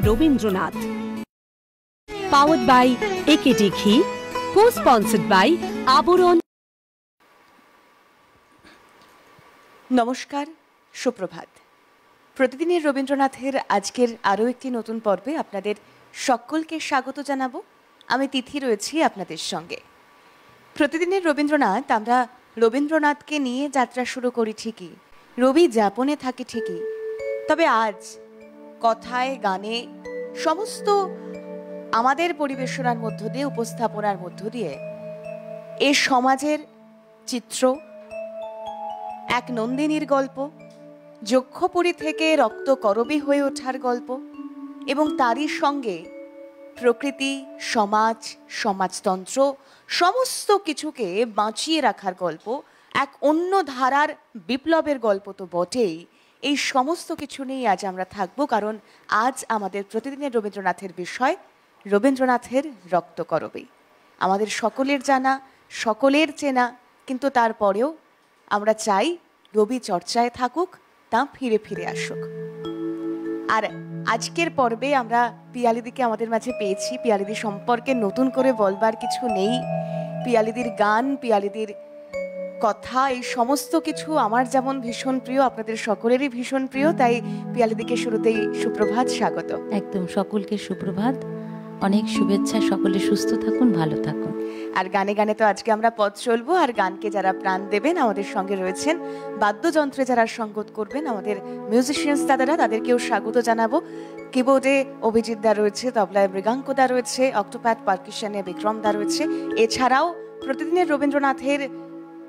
Rabindranath. Powered by AKD ঘি, কো-স্পন্সর্ড by আবরণ। নমস্কার, সুপ্রভাত। প্রতিদিনের রবীন্দ্রনাথের আজকের আরও একটি নতুন পর্বে আপনাদের সকলকে স্বাগত জানাবো। আমি তিথি রয়েছি আপনাদের সঙ্গে। প্রতিদিনের রবীন্দ্রনাথ, আমরা রবীন্দ্রনাথকে নিয়ে যাত্রা শুরু করি ঠিকই, রবি যাপনে থাকি ঠিকই, তবে আজ কথায় গানে সমস্ত আমাদের পরিবেশনার মধ্য দিয়ে, উপস্থাপনার মধ্য দিয়ে এ সমাজের চিত্র, এক নন্দিনীর গল্প, যক্ষপুরী থেকে রক্তকরবী হয়ে ওঠার গল্প এবং তারই সঙ্গে প্রকৃতি, সমাজ, সমাজতন্ত্র সমস্ত কিছুকে বাঁচিয়ে রাখার গল্প, এক অন্য ধারার বিপ্লবের গল্প তো বটেই। এই সমস্ত কিছু নিয়েই আজ আমরা থাকবো, কারণ আজ আমাদের প্রতিদিনের রবীন্দ্রনাথের বিষয় রবীন্দ্রনাথের রক্তকরবী। আমাদের সকলের জানা, সকলের চেনা, কিন্তু তারপরেও আমরা চাই রবি চর্চায় থাকুক, তা ফিরে ফিরে আসুক। আর আজকের পর্বে আমরা পিয়ালিদিকে আমাদের মাঝে পেয়েছি। পিয়ালিদি সম্পর্কে নতুন করে বলবার কিছু নেই। পিয়ালিদির গান, পিয়ালিদির কথা, এই সমস্ত কিছু আমার যেমন ভীষণ প্রিয়, আপনাদের সকলেরই ভীষণ প্রিয়। তাই পিয়ালিদিকে শুরুতেই সুপ্রভাত, স্বাগত। একদম, সকলকে সুপ্রভাত, অনেক শুভেচ্ছা। সকলে সুস্থ থাকুন, ভালো থাকুন। আর গানে গানে তো আজকে আমরা পথ চলবো। আর গানকে যারা প্রাণ দেবেন আমাদের সঙ্গে রয়েছেন, বাদ্যযন্ত্রে যারা সঙ্গত করবেন আমাদের মিউজিশিয়ানস দাদারা, তাদেরকেও স্বাগত জানাবো। কিবোর্ডে অভিজিৎ দা রয়েছে, তবলায় মৃগাঙ্ক দা রয়েছে, অক্টোপ্যাড পার্কিশনে বিক্রম দা রয়েছে। এছাড়াও প্রতিদিনের রবীন্দ্রনাথের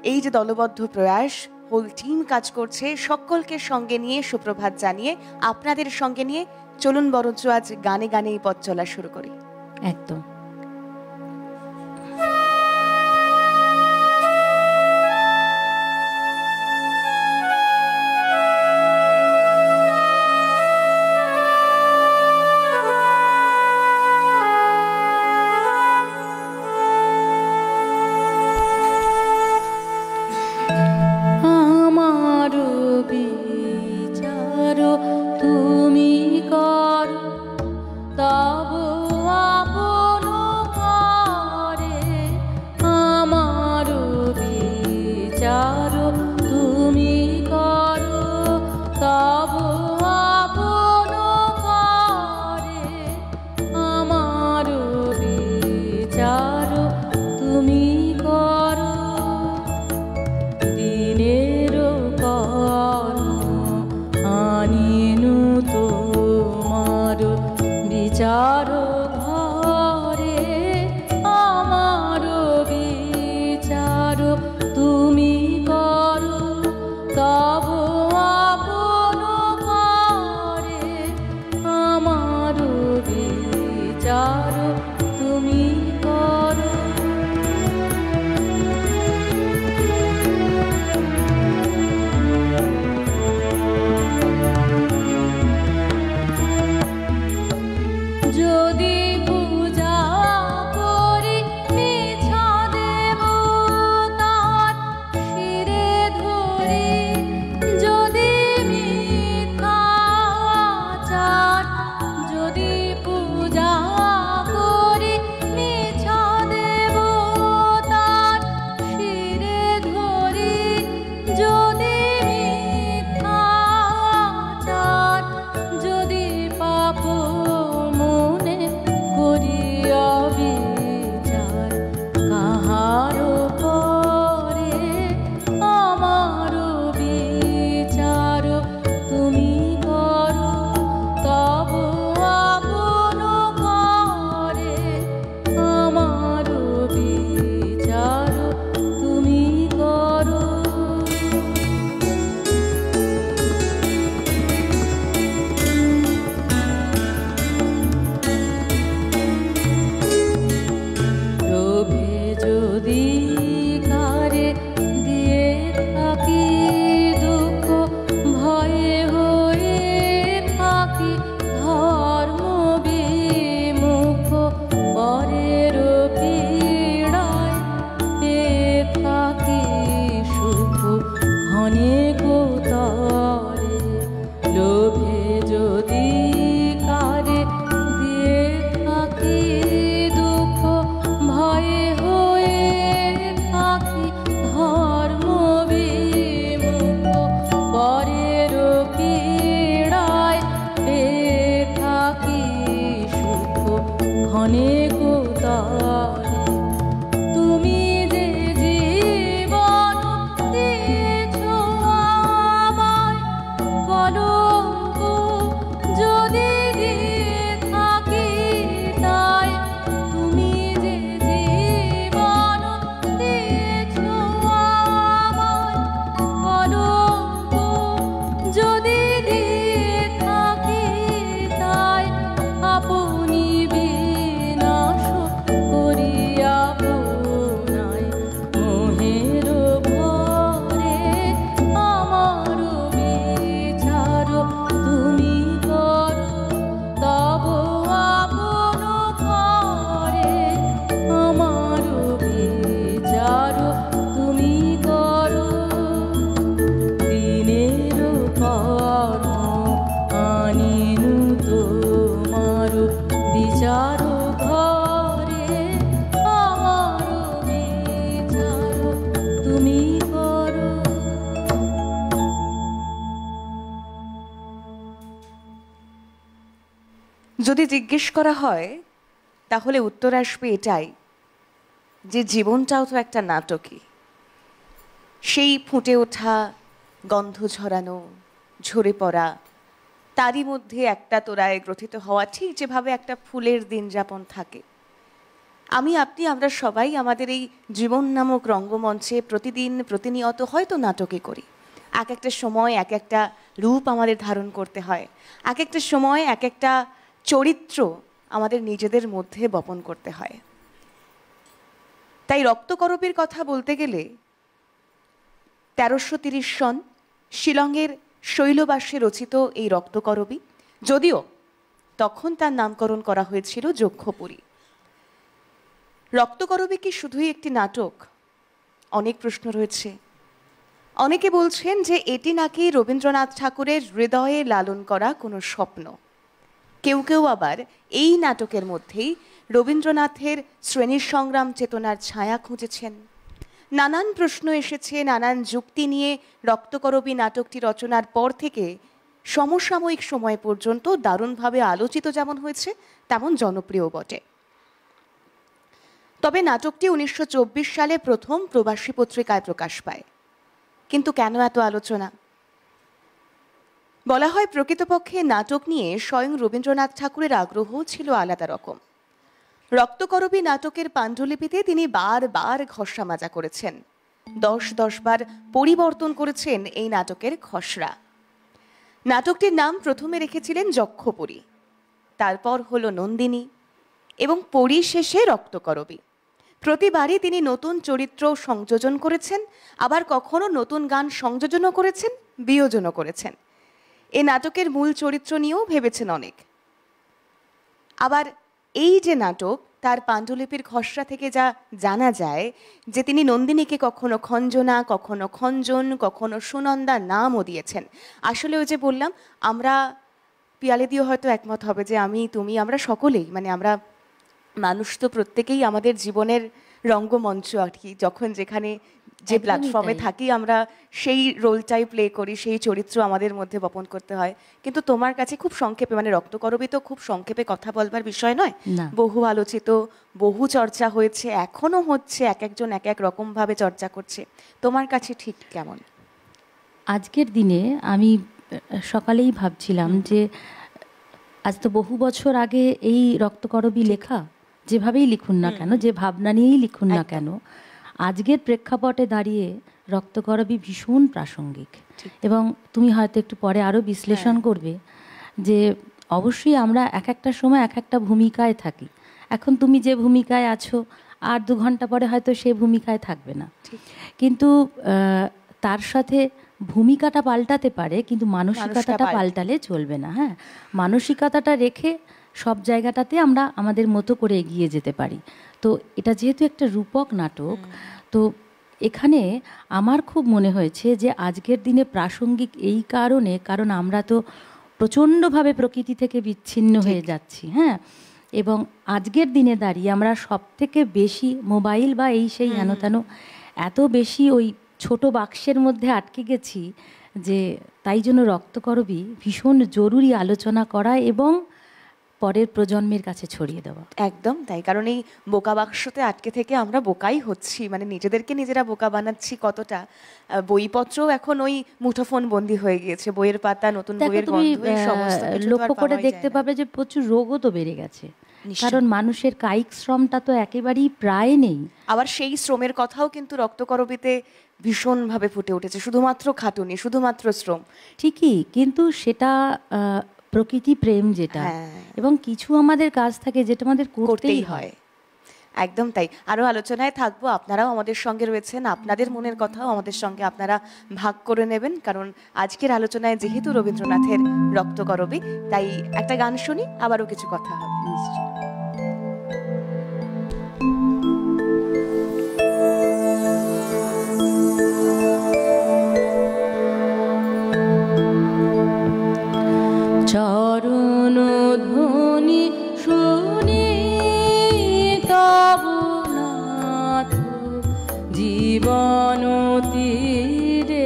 এই যে দলবদ্ধ প্রয়াস, হোল টিম কাজ করছে, সকলকে সঙ্গে নিয়ে সুপ্রভাত জানিয়ে আপনাদের সঙ্গে নিয়ে চলুন বরঞ্চ আজ গানে গানে এই পথ চলা শুরু করি। একদম। তুমি কর তব আপন যদি জিজ্ঞেস করা হয় তাহলে উত্তর আসবে এটাই, যে জীবনটাও তো একটা নাটকই। সেই ফুটে ওঠা, গন্ধ ঝরানো, ঝরে পড়া, তারই মধ্যে একটা তোড়ায় গ্রথিত হওয়া, ঠিক যেভাবে একটা ফুলের দিন যাপন থাকে। আমরা সবাই আমাদের এই জীবন নামক রঙ্গমঞ্চে প্রতিদিন প্রতিনিয়ত হয়তো নাটকই করি। এক একটা সময় এক একটা রূপ আমাদের ধারণ করতে হয়, এক একটা সময় এক একটা চরিত্র আমাদের নিজেদের মধ্যে বপন করতে হয়। তাই রক্তকরবীর কথা বলতে গেলে 1330 সন শিলংয়ের শৈলবাসে রচিত এই রক্তকরবী, যদিও তখন তার নামকরণ করা হয়েছিল যক্ষপুরী। রক্তকরবী কি শুধুই একটি নাটক? অনেক প্রশ্ন রয়েছে। অনেকে বলছেন যে এটি নাকি রবীন্দ্রনাথ ঠাকুরের হৃদয়ে লালন করা কোনো স্বপ্ন। কেউ কেউ আবার এই নাটকের মধ্যেই রবীন্দ্রনাথের শ্রেণী সংগ্রাম চেতনার ছায়া খুঁজেছেন। নানান প্রশ্ন এসেছে, নানান যুক্তি নিয়ে রক্তকরবী নাটকটি রচনার পর থেকে সমসাময়িক সময় পর্যন্ত দারুণভাবে আলোচিত যেমন হয়েছে, তেমন জনপ্রিয় বটে। তবে নাটকটি 1924 সালে প্রথম প্রবাসী পত্রিকায় প্রকাশ পায়। কিন্তু কেন এত আলোচনা? বলা হয় প্রকৃতপক্ষে নাটক নিয়ে স্বয়ং রবীন্দ্রনাথ ঠাকুরের আগ্রহ ছিল আলাদা রকম। রক্তকরবী নাটকের পাণ্ডুলিপিতে তিনি বারবার ঘষা মাজা করেছেন, 10 বার পরিবর্তন করেছেন এই নাটকের খসড়া। নাটকটির নাম প্রথমে রেখেছিলেন যক্ষপুরী, তারপর হলো নন্দিনী এবং পরিশেষে রক্তকরবী। প্রতিবারই তিনি নতুন চরিত্র সংযোজন করেছেন, আবার কখনো নতুন গান সংযোজনও করেছেন, বিয়োজনও করেছেন। এ নাটকের মূল চরিত্র নিয়েও ভেবেছেন অনেক। আবার এই যে নাটক, তার পাণ্ডুলিপির খসড়া থেকে যা জানা যায় যে তিনি নন্দিনীকে কখনো খঞ্জনা, কখনো খঞ্জন, কখনো সুনন্দা নামও দিয়েছেন। আসলে ওই যে বললাম, আমরা পিয়ালিদিও হয়তো একমত হবে যে আমি, তুমি, আমরা সকলেই, আমরা মানুষ তো প্রত্যেকেই আমাদের জীবনের রঙ্গমঞ্চ আর কি, যখন যেখানে যে প্ল্যাটফর্মে থাকি আমরা সেই রোলটাই প্লে করি, সেই চরিত্র আমাদের মধ্যে বপন করতে হয়। কিন্তু তোমার কাছে খুব সংক্ষেপে, রক্তকরবী তো খুব সংক্ষেপে কথা বলবার বিষয় নয়, বহু আলোচিত, বহু চর্চা হয়েছে, এখনো হচ্ছে, এক একজন এক এক রকম ভাবে চর্চা করছে। তোমার কাছে ঠিক কেমন? আজকের দিনে আমি সকালেই ভাবছিলাম যে আজ তো বহু বছর আগে এই রক্তকরবী লেখা, যেভাবেই লিখুন না কেন, যে ভাবনা নিয়েই লিখুন না কেন, আজকের প্রেক্ষাপটে দাঁড়িয়ে রক্তকরবী ভীষণ প্রাসঙ্গিক। এবং তুমি হয়তো একটু পরে আরও বিশ্লেষণ করবে যে অবশ্যই আমরা এক একটা সময় এক একটা ভূমিকায় থাকি। এখন তুমি যে ভূমিকায় আছো, আর 2 ঘন্টা পরে হয়তো সে ভূমিকায় থাকবে না, কিন্তু তার সাথে ভূমিকাটা পাল্টাতে পারে, কিন্তু মানসিকতাটা পাল্টালে চলবে না। হ্যাঁ, মানসিকতাটা রেখে সব জায়গাটাতে আমরা আমাদের মতো করে এগিয়ে যেতে পারি। তো এটা যেহেতু একটা রূপক নাটক, তো এখানে আমার খুব মনে হয়েছে যে আজকের দিনে প্রাসঙ্গিক এই কারণ আমরা তো প্রচণ্ডভাবে প্রকৃতি থেকে বিচ্ছিন্ন হয়ে যাচ্ছি। হ্যাঁ, এবং আজকের দিনে দাঁড়িয়ে আমরা সব থেকে বেশি মোবাইল বা এই সেই হেন তেন এত বেশি ওই ছোট বাক্সের মধ্যে আটকে গেছি, যে তাই জন্য রক্তকরবী ভীষণ জরুরি আলোচনা করা এবং পরের প্রজন্মের কাছে ছড়িয়ে দেওয়া। একদম তাই, কারণ এই বোকা বাক্সতে আটকে থেকে আমরা বোকাই হচ্ছি, নিজেদেরকে নিজেরা বোকা বানাচ্ছি। কতটা বইপত্রও এখন ওই মুঠোফোন বন্দী হয়ে গিয়েছে, বইয়ের পাতা, নতুন বইয়ের গন্ধ, সমস্ত কিছু লক্ষ্য করে দেখতে পাবে যে প্রচুর রোগও তো বেড়ে গেছে, কারণ মানুষের কায়িক শ্রমটা তো একেবারেই প্রায় নেই। আবার সেই শ্রমের কথাও কিন্তু রক্তকরবীতে ভীষণভাবে ফুটে উঠেছে, শুধুমাত্র খাটুনি, শুধুমাত্র শ্রম ঠিকই, কিন্তু সেটা প্রকৃতি প্রেম যেটা, এবং কিছু আমাদের কাজ থাকে যেটা আমাদের করতেই হয়। একদম তাই। আরো আলোচনায় থাকবো, আপনারাও আমাদের সঙ্গে রয়েছেন, আপনাদের মনের কথাও আমাদের সঙ্গে আপনারা ভাগ করে নেবেন, কারণ আজকের আলোচনায় যেহেতু রবীন্দ্রনাথের রক্তকরবী, তাই একটা গান শুনি, আবারও কিছু কথা হবে নিশ্চয়ই। চরণ ধ্বনি শুনি তব নাথ, জীবন তীরে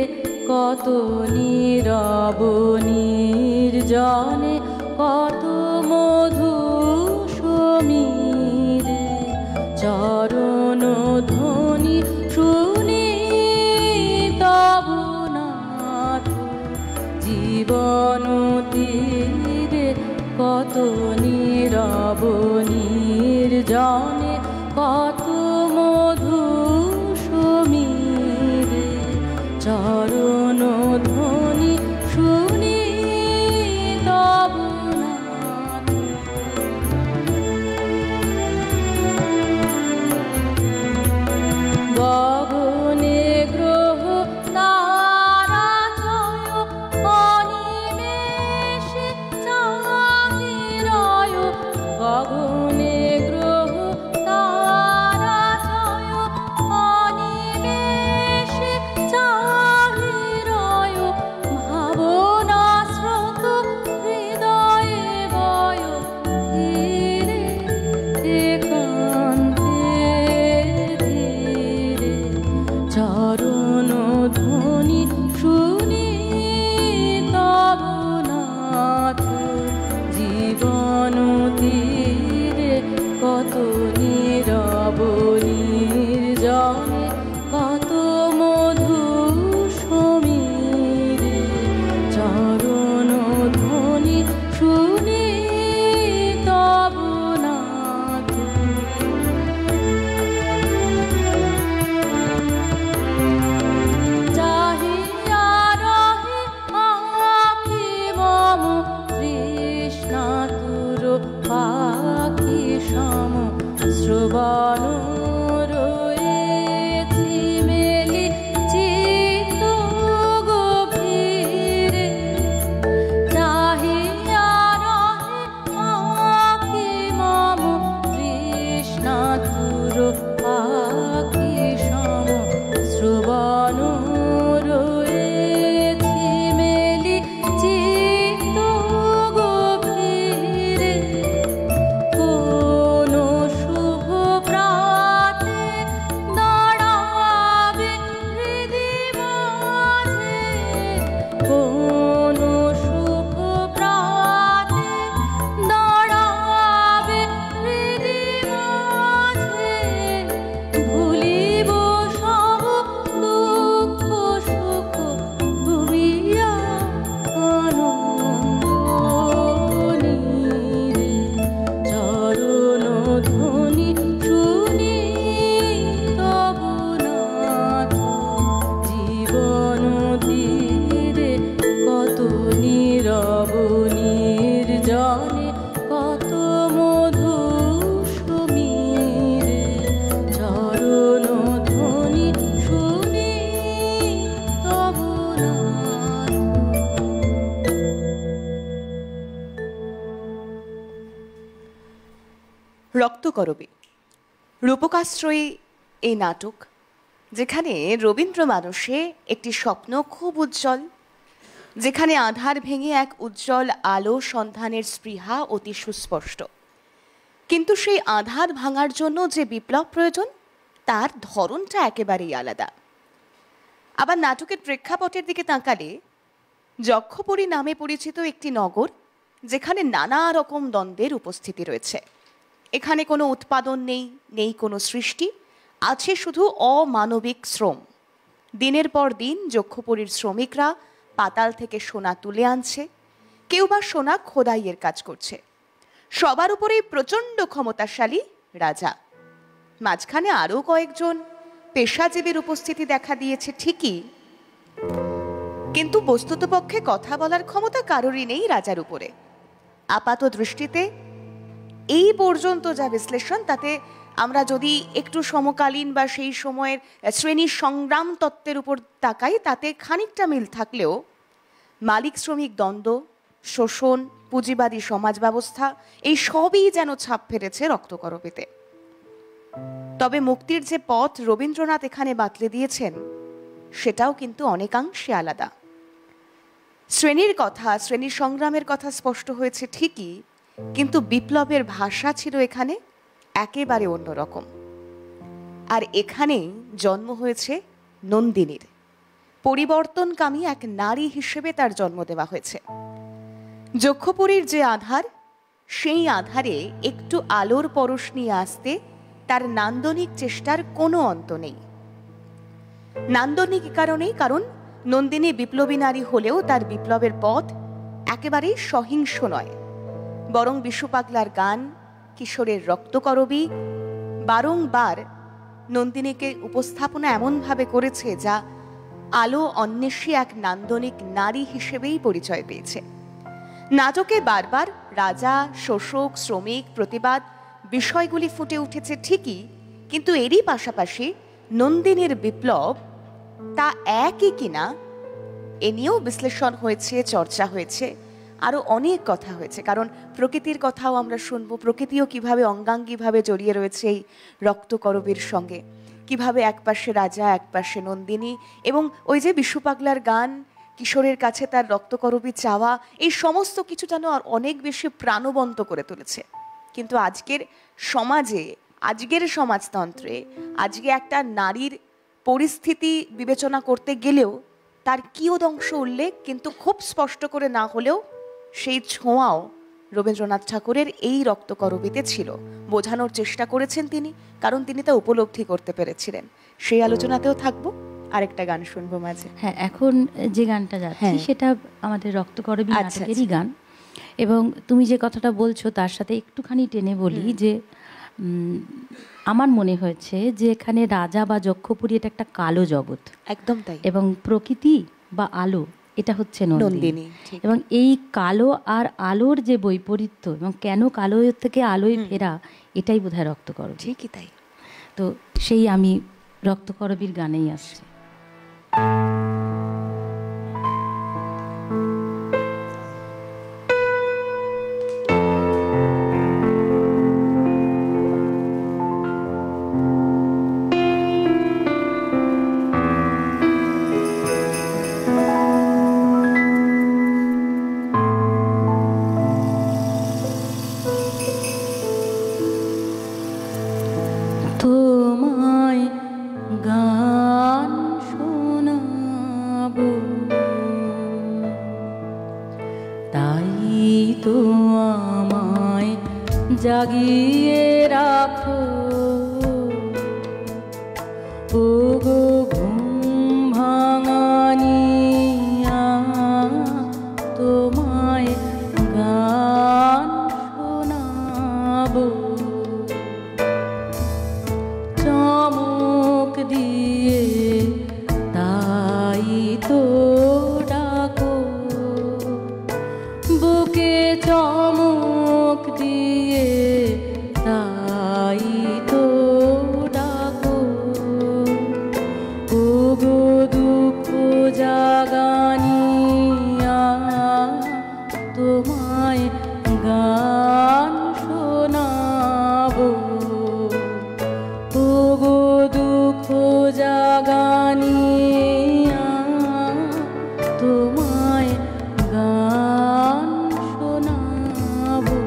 কত নীরব নির্জনে কত মধু নীরব নির্জনে কত মধু সমীরে চরণ ধ্বনি শুনি তব নাথ। গগনে গ্রহ তারা জয় অনিমেষে চাহিরয়। গগনে গ্রহ তারা জয় অনিমেষে চাহিরয়। ভাবনা স্রোত হৃদয়ে বয় ধীরে একান্তে ধীরে চরণ ধ্বনি শুনি তব নাথ। জীবন তীরে কত নীরব নির্জনে কত মধু সমীরে চরণ ধ্বনি শুনি তব নাথ। চাহিয়া রহে আঁখি মম তৃষ্ণাতুর পাখি সম। শ্রবণ রয়েছি মেলি চিত্ত গভীরে। চাহিয়া রহে আঁখি মম তৃষ্ণাতুর পাখি সম। শ্রবণ রয়েছি মেলি চিত্ত গভীরে। কোন শুভ প্রাতে দাঁড়াবে হৃদি মাঝে। কোন শুভ প্রাতে দাঁড়াবে হৃদি মাঝে। ভুলিব সব দুঃখ সুখ ভুলিয়া আনন্দ নীরে চরণ ধ্বনি শুনি তব নাথ। জীবন তীরে কত নীরব নির্জনে কত মধু সমীরে চরণ ধ্বনি শুনি তব নাথ। রক্তকরবী রূপকাশ্রয়ী এই নাটক, যেখানে রবীন্দ্র মানসে একটি স্বপ্ন খুব উজ্জ্বল, যেখানে আধার ভেঙে এক উজ্জ্বল আলো সন্ধানের স্পৃহা অতি সুস্পষ্ট। কিন্তু সেই আধার ভাঙার জন্য যে বিপ্লব প্রয়োজন তার ধরনটা একেবারেই আলাদা। আবার নাটকের প্রেক্ষাপটের দিকে তাকালে যক্ষপুরী নামে পরিচিত একটি নগর, যেখানে নানা রকম দ্বন্দ্বের উপস্থিতি রয়েছে। এখানে কোনো উৎপাদন নেই, নেই কোনো সৃষ্টি, আছে শুধু অমানবিক শ্রম। দিনের পর দিন যক্ষপুরীর শ্রমিকরা পাতাল থেকে সোনা তুলে আনছে, কেউ বা সোনা খোদাইয়ের কাজ করছে। সবার উপরেই প্রচণ্ড ক্ষমতাশালী রাজা। মাঝখানে আরও কয়েকজন পেশাজীবীর উপস্থিতি দেখা দিয়েছে ঠিকই, কিন্তু বস্তুতপক্ষে কথা বলার ক্ষমতা কারোরই নেই রাজার উপরে। আপাত দৃষ্টিতে এই পর্যন্ত যা বিশ্লেষণ, তাতে আমরা যদি একটু সমকালীন বা সেই সময়ের শ্রেণী সংগ্রাম তত্ত্বের উপর তাকাই, তাতে খানিকটা মিল থাকলেও মালিক শ্রমিক দ্বন্দ্ব, শোষণ, পুঁজিবাদী সমাজ ব্যবস্থা, এই সবই যেন ছাপ ফেলেছে রক্তকরবীতে। তবে মুক্তির যে পথ রবীন্দ্রনাথ এখানে বাতলে দিয়েছেন, সেটাও কিন্তু অনেকাংশে আলাদা। শ্রেণীর কথা, শ্রেণী সংগ্রামের কথা স্পষ্ট হয়েছে ঠিকই, কিন্তু বিপ্লবের ভাষা ছিল এখানে একেবারে অন্যরকম। আর এখানেই জন্ম হয়েছে নন্দিনীর। পরিবর্তনকামী এক নারী হিসেবে তার জন্ম দেওয়া হয়েছে। যক্ষপুরীর যে আধার, সেই আধারে একটু আলোর পরশ নিয়ে আসতে তার নান্দনিক চেষ্টার কোনো অন্ত নেই। নান্দনিক কারণেই, কারণ নন্দিনী বিপ্লবী নারী হলেও তার বিপ্লবের পথ একেবারেই সহিংস নয়। বরং বিশু পাগলার গান, কিশোরের রক্তকরবী বারংবার নন্দিনীকে উপস্থাপনা এমনভাবে করেছে যা আলো অন্বেষী এক নান্দনিক নারী হিসেবেই পরিচয় পেয়েছে। নাটকে বারবার রাজা, শোষক, শ্রমিক, প্রতিবাদ বিষয়গুলি ফুটে উঠেছে ঠিকই, কিন্তু এরই পাশাপাশি নন্দিনীর বিপ্লব তা একই কিনা এ নিয়েও বিশ্লেষণ হয়েছে, চর্চা হয়েছে, আরো অনেক কথা হয়েছে। কারণ প্রকৃতির কথাও আমরা শুনবো, প্রকৃতিও কিভাবে অঙ্গাঙ্গিভাবে জড়িয়ে রয়েছে এই রক্তকরবীর সঙ্গে, কিভাবে একপাশে রাজা, একপাশে নন্দিনী, এবং ওই যে বিশু পাগলার গান, কিশোরের কাছে তার রক্তকরবী চাওয়া, এই সমস্ত কিছু যেন আর অনেক বেশি প্রাণবন্ত করে তুলেছে। কিন্তু আজকের সমাজে, আজকের সমাজতন্ত্রে, আজকে একটা নারীর পরিস্থিতি বিবেচনা করতে গেলেও তার কিয়দংশ উল্লেখ কিন্তু খুব স্পষ্ট করে না হলেও সেই ছোঁয়াও রবীন্দ্রনাথ ঠাকুরের এই রক্তকরবীতে ছিল। বোঝানোর চেষ্টা করেছেন তিনি, কারণ তিনি তা উপলব্ধি করতে পেরেছিলেন। সেই আলোচনাতেও থাকবো, আরেকটা গান শুনবো মাঝে। হ্যাঁ, এখন যে গানটা যাচ্ছে সেটা আমাদের রক্তকরবী নাটকেরই গান। এবং তুমি যে কথাটা বলছো তার সাথে একটুখানি টেনে বলি যে আমার মনে হয়েছে যে এখানে রাজা বা যক্ষপুরী এটা একটা কালো জগৎ, একদম তাই, এবং প্রকৃতি বা আলো এটা হচ্ছে নন্দিনী। এবং এই কালো আর আলোর যে বৈপরীত্য এবং কেন কালো থেকে আলোয় ফেরা, এটাই বোধহয় রক্তকরবী। ঠিকই তাই। তো সেই আমি রক্তকরবীর গানেই আসছি। জাগিয়ে রাখো ও গো ঘুম ভাঙানিয়া, তোমায় গান শোনাবো চমক দিয়ে, তাই তো ডাকো বুকে চমক দিয়ে, তাই তো ডাকো ও গো দুঃখ জাগানিয়া, তোমায় গান শোনাবো ও গো দুঃখ জাগানিয়া, তোমায় গান শোনাবো।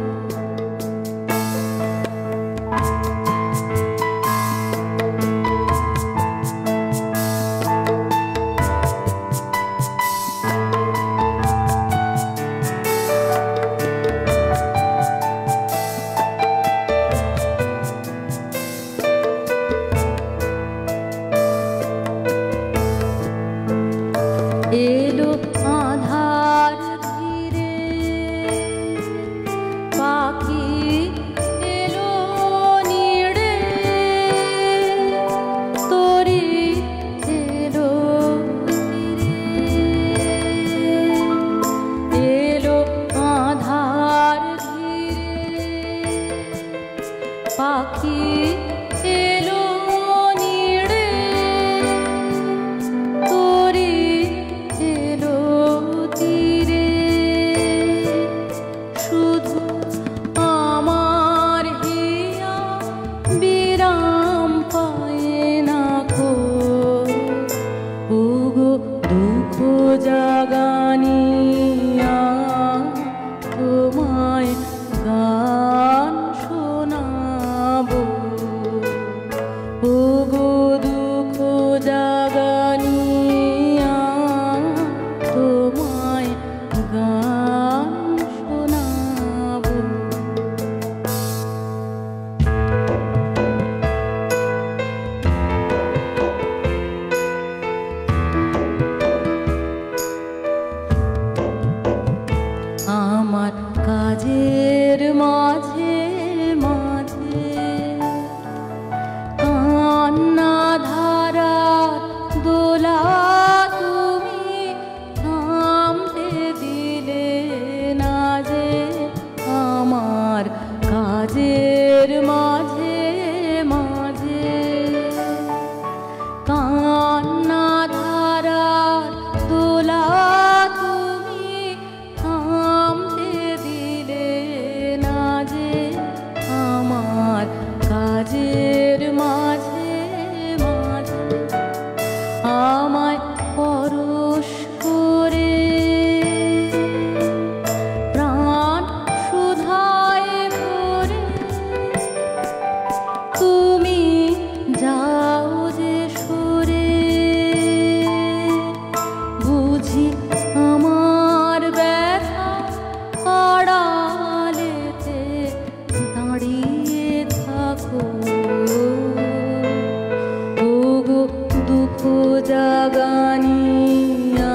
জাগানিয়া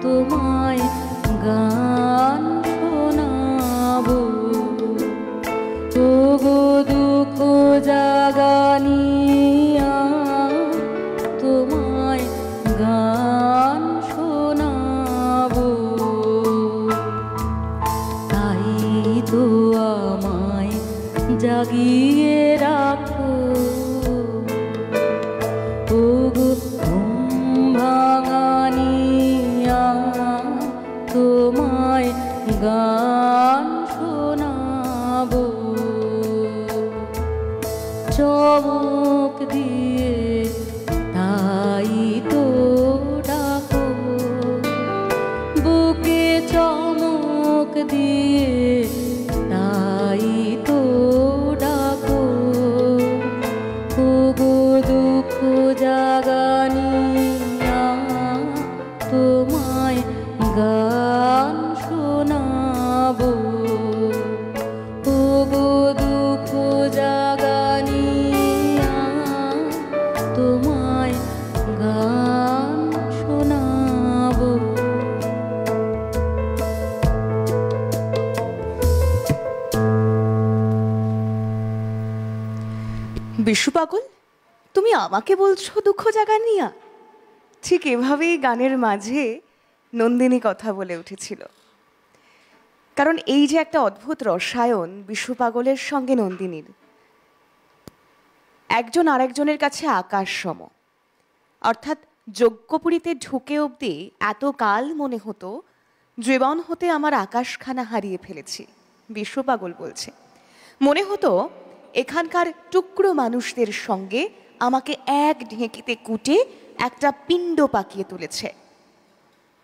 তোমায় গান শোনাবো, ওগো দুঃখ জাগানিয়া তোমায় গান শোনাবো, তাই তো আমায় জাগিয়ে রাখো, ওগো ঘুম ভাঙানিয়া তোমায় গান শোনাবো, চমক দিয়ে তাই তো ডাকো, বুকে চমক দিয়ে তাই তো ডাকো, ওগো দুঃখ জাগানিয়া তোমায় গান শোনাবো, ওগো দুঃখ জাগানিয়া তোমায় গান শোনাবো। বিশু পাগল, তুমি আমাকে বলছো দুঃখ জাগানিয়া? ঠিক এভাবেই গানের মাঝে নন্দিনী কথা বলে উঠেছিল। কারণ এই যে একটা অদ্ভুত রসায়ন বিশু পাগলের সঙ্গে নন্দিনীর, একজন আরেকজনের কাছে আকাশ সম। অর্থাৎ যজ্ঞপুরীতে ঢুকে অবধি এতকাল মনে হতো জীবন হতে আমার আকাশখানা হারিয়ে ফেলেছি। বিশু পাগল বলছে মনে হতো এখানকার টুকরো মানুষদের সঙ্গে আমাকে এক ঢেঁকিতে কুটে একটা পিণ্ড পাকিয়ে তুলেছে,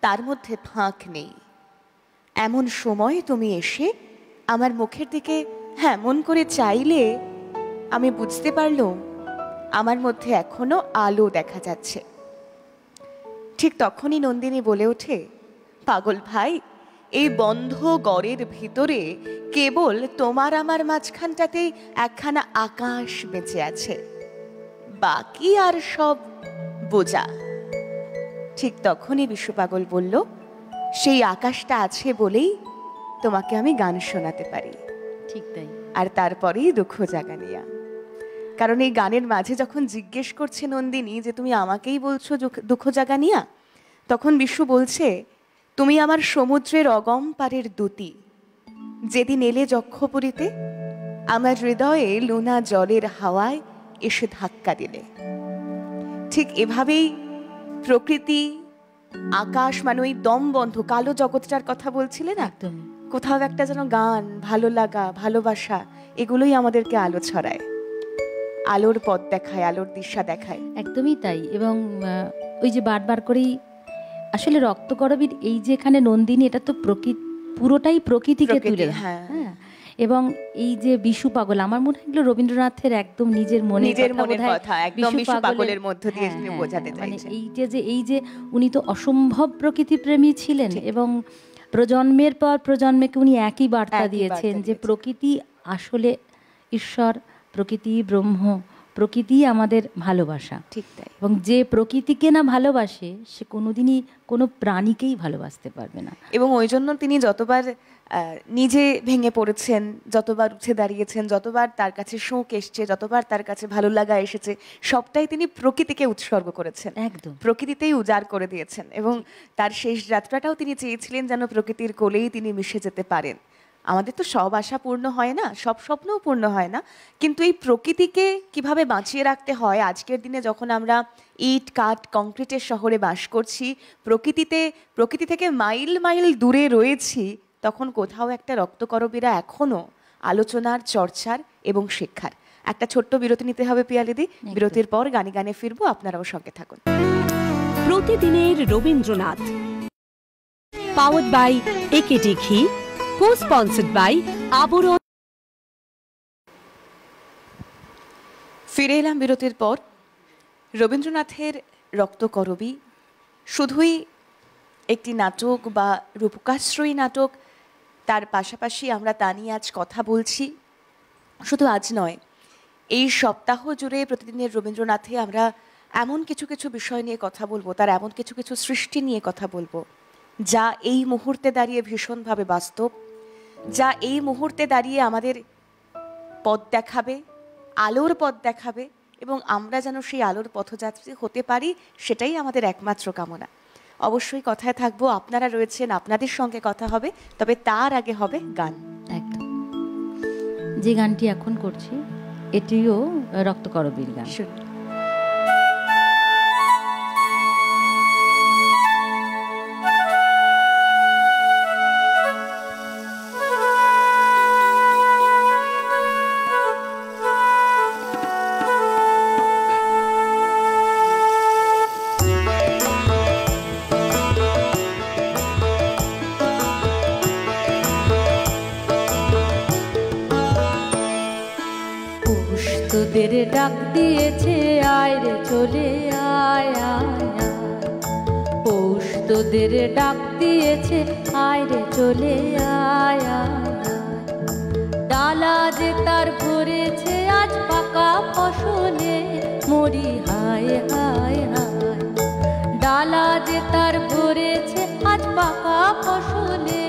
তার মধ্যে ফাঁক নেই। এমন সময় তুমি এসে আমার মুখের দিকে এমন করে চাইলে আমি বুঝতে পারলাম আমার মধ্যে এখনো আলো দেখা যাচ্ছে। ঠিক তখনই নন্দিনী বলে ওঠে, পাগল ভাই, এই বন্ধ গড়ের ভিতরে কেবল তোমার আমার মাঝখানটাতেই একখানা আকাশ বেঁচে আছে, বাকি আর সব বোঝা। ঠিক তখনই বিশু পাগল বলল, সেই আকাশটা আছে বলেই তোমাকে আমি গান শোনাতে পারি। ঠিক তাই। আর তারপরেই দুঃখ জাগানিয়া। কারণ এই গানের মাঝে যখন জিজ্ঞেস করছে নন্দিনী যে তুমি আমাকেই বলছো দুঃখ জাগানিয়া, তখন বিশু বলছে, তুমি আমার সমুদ্রের অগম পারের দূতি, যেদিন এলে যক্ষপুরীতে আমার হৃদয়ে লুনা জলের হাওয়ায় এসে ধাক্কা দিলে। ঠিক এভাবেই প্রকৃতি, আকাশ, মানে ওই দম বন্ধ কালো জগৎটার কথা বলছিলে না, একদমই। কোথাও একটা যেন গান, ভালো লাগা, ভালোবাসা, এগুলোই আমাদেরকে আলো ছড়ায়, আলোর পথ দেখায়, আলোর দিশা দেখায়। একদমই তাই। এবং ওই যে বারবার করেই আসলে রক্তকরবীর এই যে এখানে নন্দিনী, এটা তো পুরোটাই প্রকৃতিকে তুলে, হ্যাঁ। এবং এই যে বিশু পাগল, আমার মনে হয় রবীন্দ্রনাথের একদম নিজের মনের কথা, একদম বিশু পাগলের মধ্য দিয়ে তিনি বোঝাতে মানে চাইছেন। এই যে উনি তো অসম্ভব প্রকৃতি প্রেমী ছিলেন, এবং প্রজন্মের পর প্রজন্মকে উনি একই বার্তা দিয়েছেন যে প্রকৃতি আসলে ঈশ্বর, প্রকৃতি ব্রহ্ম, প্রকৃতি আমাদের ভালোবাসা। ঠিক তাই। এবং যে প্রকৃতিকে না ভালোবাসে সে কোনোদিনই কোনো প্রাণীকেই ভালোবাসতে পারবে না। এবং ওই জন্য তিনি যতবার নিজে ভেঙে পড়েছেন, যতবার উঠে দাঁড়িয়েছেন, যতবার তার কাছে শোক এসছে, যতবার তার কাছে ভালো লাগা এসেছে, সবটাই তিনি প্রকৃতিকে উৎসর্গ করেছেন, একদম প্রকৃতিতেই উজাড় করে দিয়েছেন। এবং তার শেষ যাত্রাটাও তিনি চেয়েছিলেন যেন প্রকৃতির কোলেই তিনি মিশে যেতে পারেন। আমাদের তো সব আশা পূর্ণ হয় না, সব স্বপ্নও পূর্ণ হয় না, কিন্তু এই প্রকৃতিকে কিভাবে বাঁচিয়ে রাখতে হয়, আজকের দিনে যখন আমরা ইট কাঠ কংক্রিটের শহরে বাস করছি, প্রকৃতি থেকে মাইল মাইল দূরে রয়েছি, তখন কোথাও একটা রক্তকরবীরা এখনো আলোচনার, চর্চার এবং শিক্ষার। একটা ছোট্ট বিরতি নিতে হবে পিয়ালিদি, বিরতির পর গানে গানে ফিরবো, আপনারাও সঙ্গে থাকুন। প্রতিদিনের রবীন্দ্রনাথ, পাওয়ার্ড বাই একেডি ঘি, co-sponsored by আবরণ। ফিরে এলাম বিরতির পর। রবীন্দ্রনাথের রক্তকরবী শুধুই একটি নাটক বা রূপকাশ্রয়ী নাটক, তার পাশাপাশি আমরা তা নিয়ে আজ কথা বলছি। শুধু আজ নয়, এই সপ্তাহ জুড়ে প্রতিদিনের রবীন্দ্রনাথে আমরা এমন কিছু কিছু বিষয় নিয়ে কথা বলবো, তার এমন কিছু কিছু সৃষ্টি নিয়ে কথা বলবো যা এই মুহূর্তে দাঁড়িয়ে ভীষণভাবে বাস্তব, যা এই মুহূর্তে দাঁড়িয়ে আমাদের পথ দেখাবে, আলোর পথ দেখাবে, এবং আমরা যেন সেই আলোর পথযাত্রী হতে পারি, সেটাই আমাদের একমাত্র কামনা। অবশ্যই কথায় থাকবো, আপনারা রয়েছেন, আপনাদের সঙ্গে কথা হবে, তবে তার আগে হবে গান। একদম। যে গানটি এখন করছি এটিও রক্তকরবীর গান। তোদের ডাক দিয়েছে আয় রে চলে আয় আয় আয়, পৌষ তোদের ডাক দিয়েছে আয় রে চলে আয় আয় আয়, ডালা যে তার ভরেছে আজ পাকা ফসলে, মরি হায় হায় হায়, ডালা যে তার ভরেছে আজ পাকা ফসলে,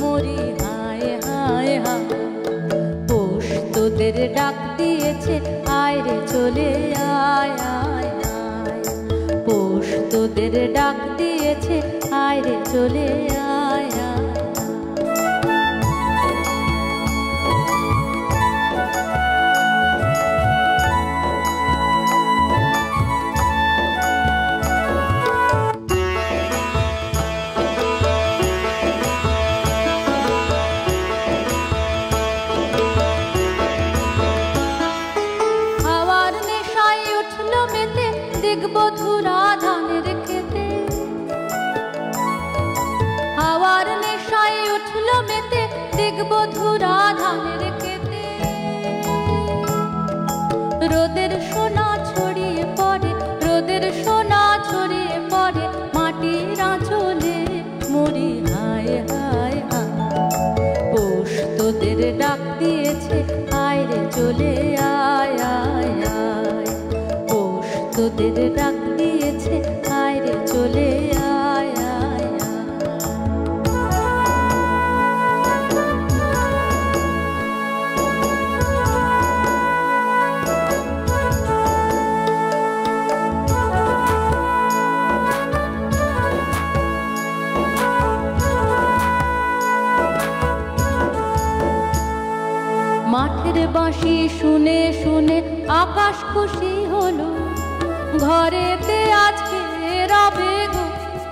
মরি হায় হায় হায়, তোদের ডাক দিয়েছে আয় রে চলে আয় আয় আয়, পৌষ তোদের ডাক দিয়েছে আয় রে চলে আয় আয়। বধুরা ধানের খেতে, হাওয়ার নেশায় উঠল মেতে, দেখবো ধুরা ধানের খেতে, রোদের সোনা ছড়িয়ে পড়ে, রোদের সোনা ছড়িয়ে পড়ে, মাটির আঁচলে, মরি হায় হায় হায়, পৌষ তোদের ডাক দিয়েছে আয় রে চলে আয় আয় আয়, তোদের ডাক দিয়েছে আয় রে চলে আয় আয় আয়। মাঠের বাঁশি শুনে শুনে আকাশ খুশি হলো, ঘরেতে আজকে রবে গো,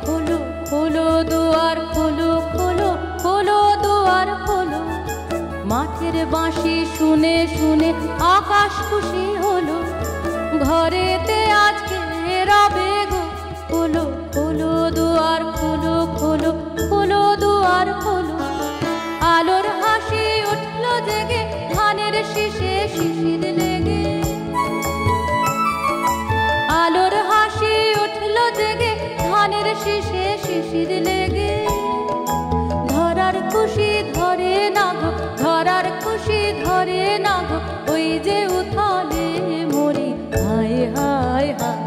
খোলো খোলো দুয়ার খোলো খোলো খোলো দুয়ার খোলো, মাঠের বাঁশি শুনে শুনে আকাশ খুশি হলো, ঘরেতে আজকে রবে গো, খোলো খোলো দুয়ার খোলো খোলো খোলো দুয়ার খোলো, আলোর হাসি উঠলো জেগে, ধানের শীষে শিশির লেগে, আলোর হাসি উঠলো জেগে, ধানের শীষে শিশির লেগে, ধরার খুশি ধরে না গো, ধরার খুশি ধরে না গো, ওই যে উথালে, মরি হায় হায় হায়,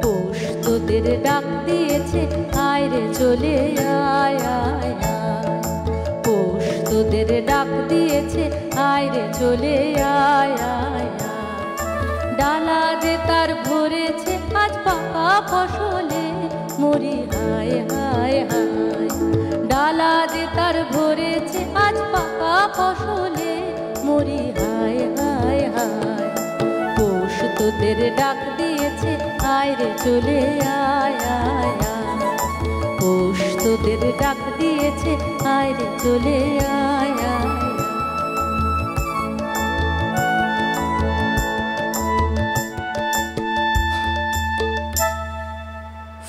পৌষ তোদের ডাক দিয়েছে আয় রে চলে আয় আয় আয়, পৌষ তোদের ডাক দিয়েছে আয় রে চলে আয় আয় আয়, ডালা যে তার ভরেছে আজ পাকা ফসলে, মরি হায় হায় হায়, ডালা যে তার ভরেছে আজ পাকা ফসলে, মরি হায় হায় হায়, পৌষ তোদের ডাক দিয়েছে আয় রে চলে আয় আয় আয়, পৌষ তোদের ডাক দিয়েছে আয় রে চলে আয় আয়।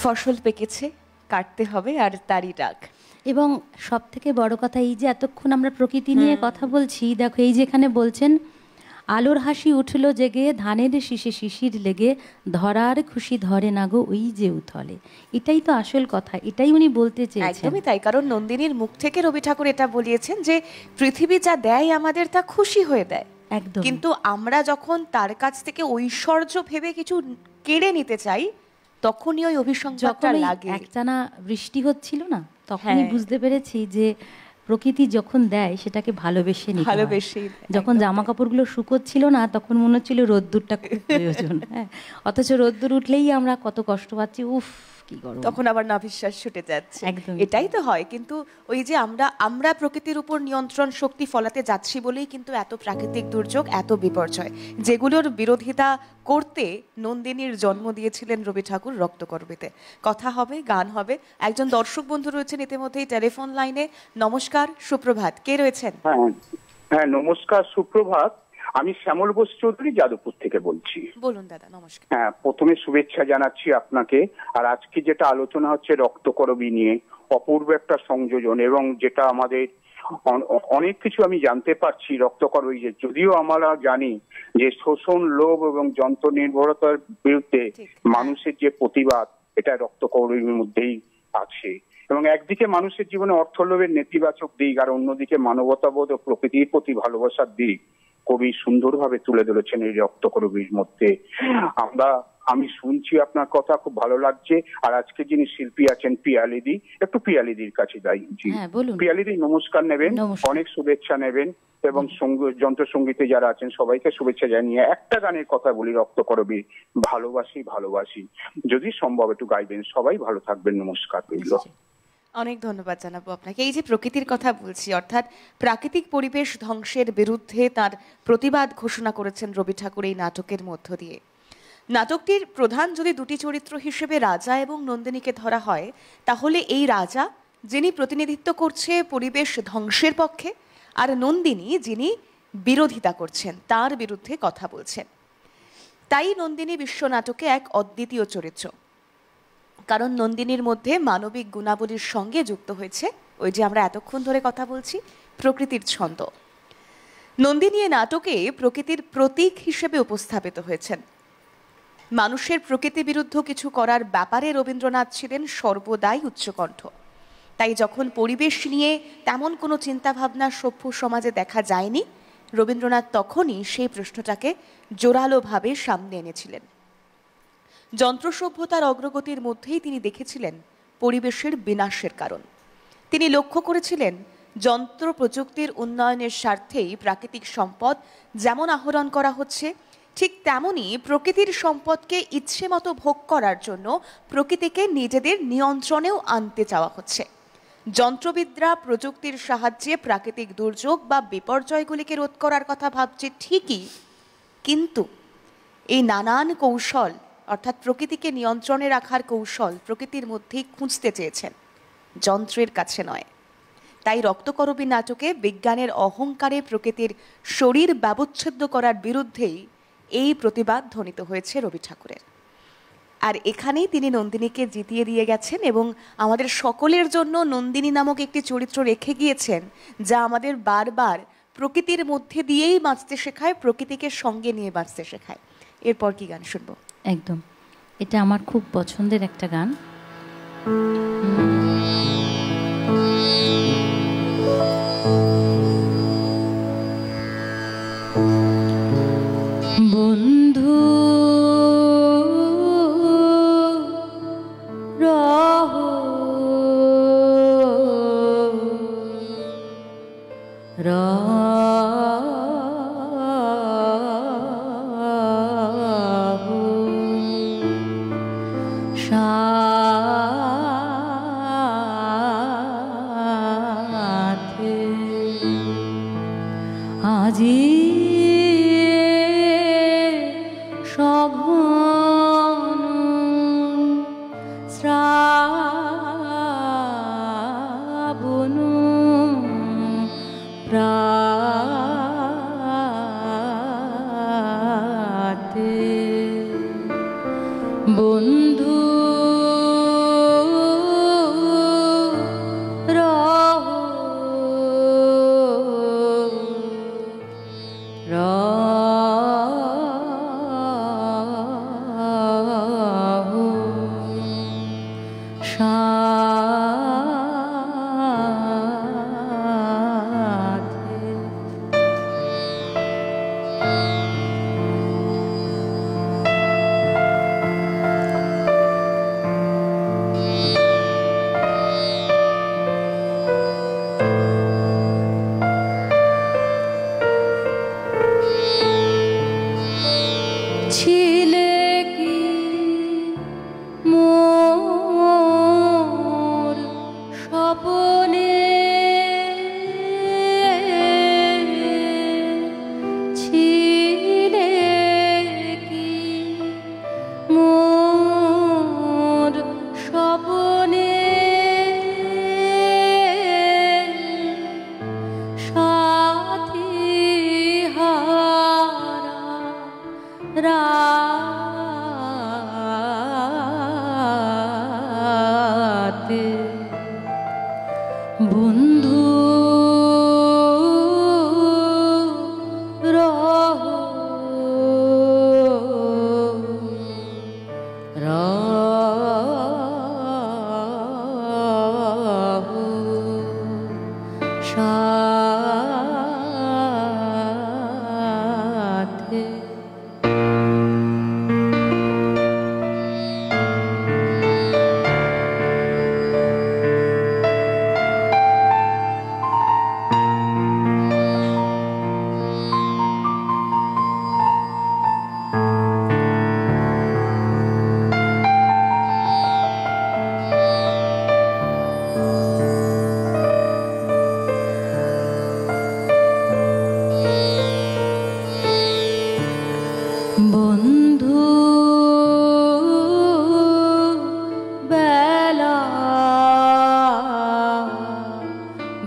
ফসল পেকেছে, কাটতে হবে, আর তারই ডাক। এবং সব থেকে বড় কথা, এই যে এতক্ষণ আমরা প্রকৃতি নিয়ে কথা বলছি, দেখো এই যেখানে বলছেন আলোর হাসি উঠলো জেগে, ধানের শীষে শিশির লেগে, ধরার খুশি ধরে না গো, ওই যে উথলে, এটাই তো আসল কথা, এটাই উনি বলতে চেয়েছেন। একদমই তাই, কারণ নন্দিনীর মুখ থেকে রবি ঠাকুর এটা বলিয়েছেন যে পৃথিবী যা দেয় আমাদের তা খুশি হয়ে দেয়, একদম, কিন্তু আমরা যখন তার কাছ থেকে ঐশ্বর্য ভেবে কিছু কেড়ে নিতে চাই, তখনই ওই অভিসংবাদটা যখন লাগে। একটানা বৃষ্টি হচ্ছিল না, তখনই হ্যাঁ। বুঝতে পেরেছি যে প্রকৃতি যখন দেয় সেটাকে ভালোবেসে নিতে হয়। ভালোবেসেই দেয়, যখন একদম জামা কাপড়গুলো শুকোচ্ছিল না, তখন মনে হচ্ছিল রোদ্দুরটা খুব প্রয়োজন। হ্যাঁ, অথচ রোদ্দুর উঠলেই আমরা কত কষ্ট পাচ্ছি, উফ কি গরম। তখন আবার নাভিশ্বাস ছুটে যাচ্ছে। একদমই এটাই তো হয়, কিন্তু ওই যে আমরা প্রকৃতির উপর নিয়ন্ত্রণ শক্তি ফলাতে যাচ্ছি বলেই কিন্তু এত প্রাকৃতিক দুর্যোগ, এত বিপর্যয়, যেগুলোর বিরোধিতা করতে নন্দিনীর জন্ম দিয়েছিলেন রবি ঠাকুর রক্তকরবীতে। কথা হবে, গান হবে। একজন দর্শক বন্ধু রয়েছেন ইতিমধ্যেই টেলিফোন লাইনে। নমস্কার, সুপ্রভাত, কে রয়েছেন? হ্যাঁ হ্যাঁ, নমস্কার, সুপ্রভাত। আমি শ্যামল বোস চৌধুরী যাদবপুর থেকে বলছি। বলুন দাদা, নমস্কার। হ্যাঁ, প্রথমে শুভেচ্ছা জানাচ্ছি আপনাকে। আর আজকে যেটা আলোচনা হচ্ছে রক্তকরবী নিয়ে, অপূর্ব একটা সংযোজন, এবং যেটা আমাদের অনেক কিছু আমি জানতে পারছি রক্তকরবী, যে যদিও আমরা জানি যে শোষণ, লোভ এবং যন্ত্র নির্ভরতার বিরুদ্ধে মানুষের যে প্রতিবাদ, এটা রক্তকরবীর মধ্যেই আছে। এবং একদিকে মানুষের জীবনে অর্থলোভের নেতিবাচক দিক, আর অন্যদিকে মানবতাবোধ ও প্রকৃতির প্রতি ভালোবাসার দিক কবি সুন্দরভাবে তুলে ধরেছেন এই রক্তকরবীর মধ্যে। আমি শুনছি আপনার কথা, খুব ভালো লাগছে। আর আজকে যিনি শিল্পী আছেন পিয়ালিদি, একটু পিয়ালিদির কাছে যাই। পিয়ালিদি নমস্কার নেবেন, অনেক শুভেচ্ছা নেবেন, এবং যন্ত্রসঙ্গীতে যারা আছেন সবাইকে শুভেচ্ছা জানিয়ে একটা গানের কথা বলি, রক্তকরবী, ভালোবাসি ভালোবাসি, যদি সম্ভব একটু গাইবেন। সবাই ভালো থাকবেন, নমস্কার রইল। অনেক ধন্যবাদ জানাবো আপনাকে। এই যে প্রকৃতির কথা বলছি, অর্থাৎ প্রাকৃতিক পরিবেশ ধ্বংসের বিরুদ্ধে তার প্রতিবাদ ঘোষণা করেছেন রবি ঠাকুর এই নাটকের মধ্য দিয়ে। নাটকটির প্রধান যদি দুটি চরিত্র হিসেবে রাজা এবং নন্দিনীকে ধরা হয়, তাহলে এই রাজা যিনি প্রতিনিধিত্ব করছে পরিবেশ ধ্বংসের পক্ষে, আর নন্দিনী যিনি বিরোধিতা করছেন, তার বিরুদ্ধে কথা বলছেন। তাই নন্দিনী বিশ্ব নাটকে এক অদ্বিতীয় চরিত্র, কারণ নন্দিনীর মধ্যে মানবিক গুণাবলীর সঙ্গে যুক্ত হয়েছে ওই যে আমরা এতক্ষণ ধরে কথা বলছি প্রকৃতির ছন্দ। নন্দিনী এ নাটকে প্রকৃতির প্রতীক হিসেবে উপস্থাপিত হয়েছেন। মানুষের প্রকৃতি বিরুদ্ধ কিছু করার ব্যাপারে রবীন্দ্রনাথ ছিলেন সর্বদাই উচ্চকণ্ঠ। তাই যখন পরিবেশ নিয়ে তেমন কোনো চিন্তাভাবনা সভ্য সমাজে দেখা যায়নি, রবীন্দ্রনাথ তখনই সেই প্রশ্নটাকে জোরালোভাবে সামনে এনেছিলেন। যন্ত্র সভ্যতার অগ্রগতির মধ্যেই তিনি দেখেছিলেন পরিবেশের বিনাশের কারণ। তিনি লক্ষ্য করেছিলেন যন্ত্র প্রযুক্তির উন্নয়নের স্বার্থেই প্রাকৃতিক সম্পদ যেমন আহরণ করা হচ্ছে, ঠিক তেমনি প্রকৃতির সম্পদকে ইচ্ছে মতো ভোগ করার জন্য প্রকৃতিকে নিজেদের নিয়ন্ত্রণেও আনতে চাওয়া হচ্ছে। যন্ত্রবিদরা প্রযুক্তির সাহায্যে প্রাকৃতিক দুর্যোগ বা বিপর্যয়গুলিকে রোধ করার কথা ভাবছে ঠিকই, কিন্তু এই নানান কৌশল, অর্থাৎ প্রকৃতিকে নিয়ন্ত্রণে রাখার কৌশল প্রকৃতির মধ্যেই খুঁজতে চেয়েছেন, যন্ত্রের কাছে নয়। তাই রক্তকরবী নাটকে বিজ্ঞানের অহংকারে প্রকৃতির শরীর ব্যবচ্ছেদ্য করার বিরুদ্ধেই এই প্রতিবাদ ধ্বনিত হয়েছে রবি ঠাকুরের। আর এখানেই তিনি নন্দিনীকে জিতিয়ে দিয়ে গেছেন এবং আমাদের সকলের জন্য নন্দিনী নামক একটি চরিত্র রেখে গিয়েছেন, যা আমাদের বারবার প্রকৃতির মধ্যে দিয়েই বাঁচতে শেখায়, প্রকৃতিকে সঙ্গে নিয়ে বাঁচতে শেখায়। এরপর কি গান শুনবো? একদম, এটা আমার খুব পছন্দের একটা গান। বন্ধু রহ সাথে আজি সঘন শ্রাবণ প্রাতে বন্ধু রহ সাথে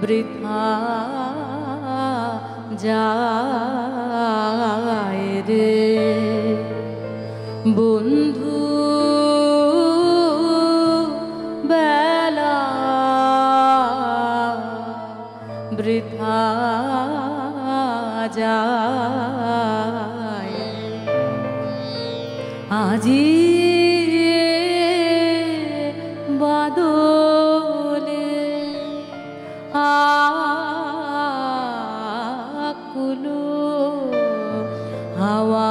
বৃথা যায় রে বন্ধু বেলা বৃথা যায় আজি বাদলে আকুলো হাওয়া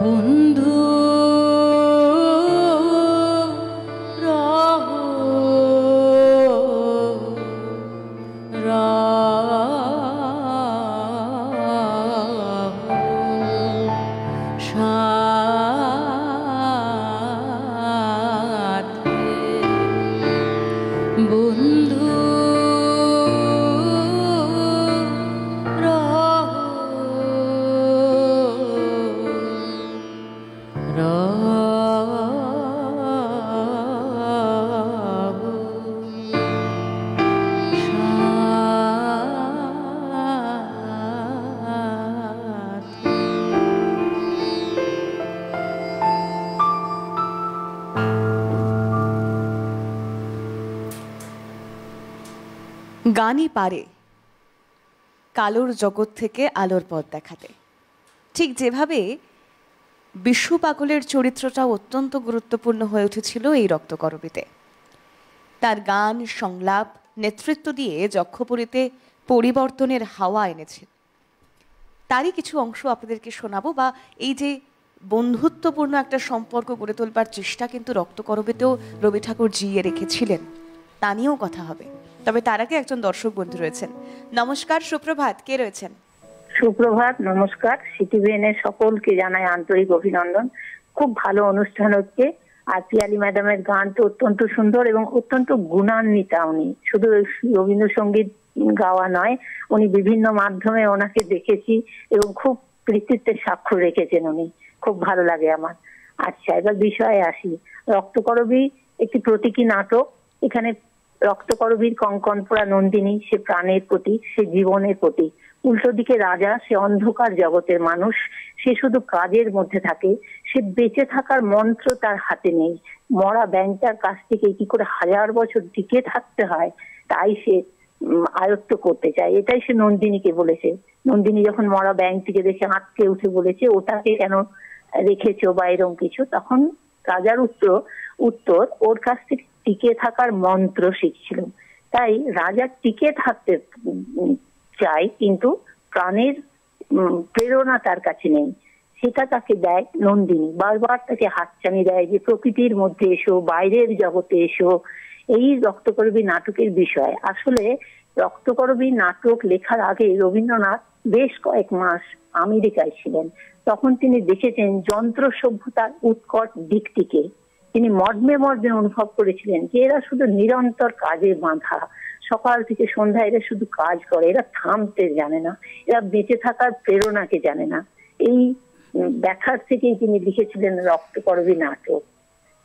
বন্ধু গানই পারে কালোর জগৎ থেকে আলোর পথ দেখাতে। ঠিক যেভাবে বিশু পাগলের চরিত্রটা অত্যন্ত গুরুত্বপূর্ণ হয়ে উঠেছিল এই রক্তকরবীতে। তার গান সংলাপ নেতৃত্ব দিয়ে যক্ষপুরীতে পরিবর্তনের হাওয়া এনেছে। তারই কিছু অংশ আপনাদেরকে শোনাবো, বা এই যে বন্ধুত্বপূর্ণ একটা সম্পর্ক গড়ে তোলবার চেষ্টা কিন্তু রক্তকরবীতেও রবি ঠাকুর জিয়ে রেখেছিলেন, তা নিয়েও কথা হবে। তবে তার আগে একজন দর্শক বন্ধু রয়েছেন। নমস্কার, সুপ্রভাত, কে রয়েছেন? সুপ্রভাত, নমস্কার। সিটিভিএনের সকলকে জানাই আন্তরিক অভিনন্দন। খুব ভালো অনুষ্ঠান হচ্ছে। আর পিয়ালি ম্যাডামের গান তো অত্যন্ত সুন্দর এবং অত্যন্ত গুণান্বিতা। উনি শুধু রবীন্দ্রসঙ্গীত গাওয়া নয়, উনি বিভিন্ন মাধ্যমে ওনাকে দেখেছি এবং খুব কৃতিত্বের স্বাক্ষর রেখেছেন উনি। খুব ভালো লাগে আমার। আচ্ছা, এবার বিষয়ে আসি। রক্তকরবী একটি প্রতীকী নাটক। এখানে রক্তকরবীর কঙ্কন পোড়া নন্দিনী, সে প্রাণের প্রতীক, সে জীবনের প্রতীক। উল্টো দিকে রাজা, সে অন্ধকার জগতের মানুষ, সে শুধু কাজের মধ্যে থাকে, সে বেঁচে থাকার মন্ত্র তার হাতে নেই। মরা ব্যাংকটার কাছ থেকে কি করে 1000 বছর টিকে থাকতে হয় তাই সে আয়ত্ত করতে চায়। এটাই সে নন্দিনীকে বলেছে। নন্দিনী যখন মরা ব্যাংকটিকে দেখে আঁতকে উঠে বলেছে ওটাকে কেন রেখেছো বা এরকম কিছু, তখন রাজার উত্তর ওর কাছ থেকে টিকে থাকার মন্ত্র শিখছিল। তাই রাজা টিকে থাকতে চাই, কিন্তু প্রাণের প্রেরণা তার কাছে নেই। সেটা তাকে দেয় নন্দিনী। বারবার তাকে হাতছানি দেয় যে প্রকৃতির মধ্যে এসো, বাইরের জগতে এসো। এই রক্তকরবী নাটকের বিষয়। আসলে রক্তকরবী নাটক লেখার আগে রবীন্দ্রনাথ বেশ কয়েক মাস আমেরিকায় ছিলেন। তখন তিনি দেখেছেন যন্ত্র সভ্যতার উৎকট দিকটিকে। তিনি মর্মে মর্মে অনুভব করেছিলেন যে এরা শুধু নিরন্তর কাজে বাঁধা, সকাল থেকে সন্ধ্যা এরা শুধু কাজ করে, এরা থামতে জানে না, এরা বেঁচে থাকার প্রেরণাকে জানে না। এই ব্যাখ্যার থেকেই তিনি লিখেছিলেন রক্তকরবী নাটক।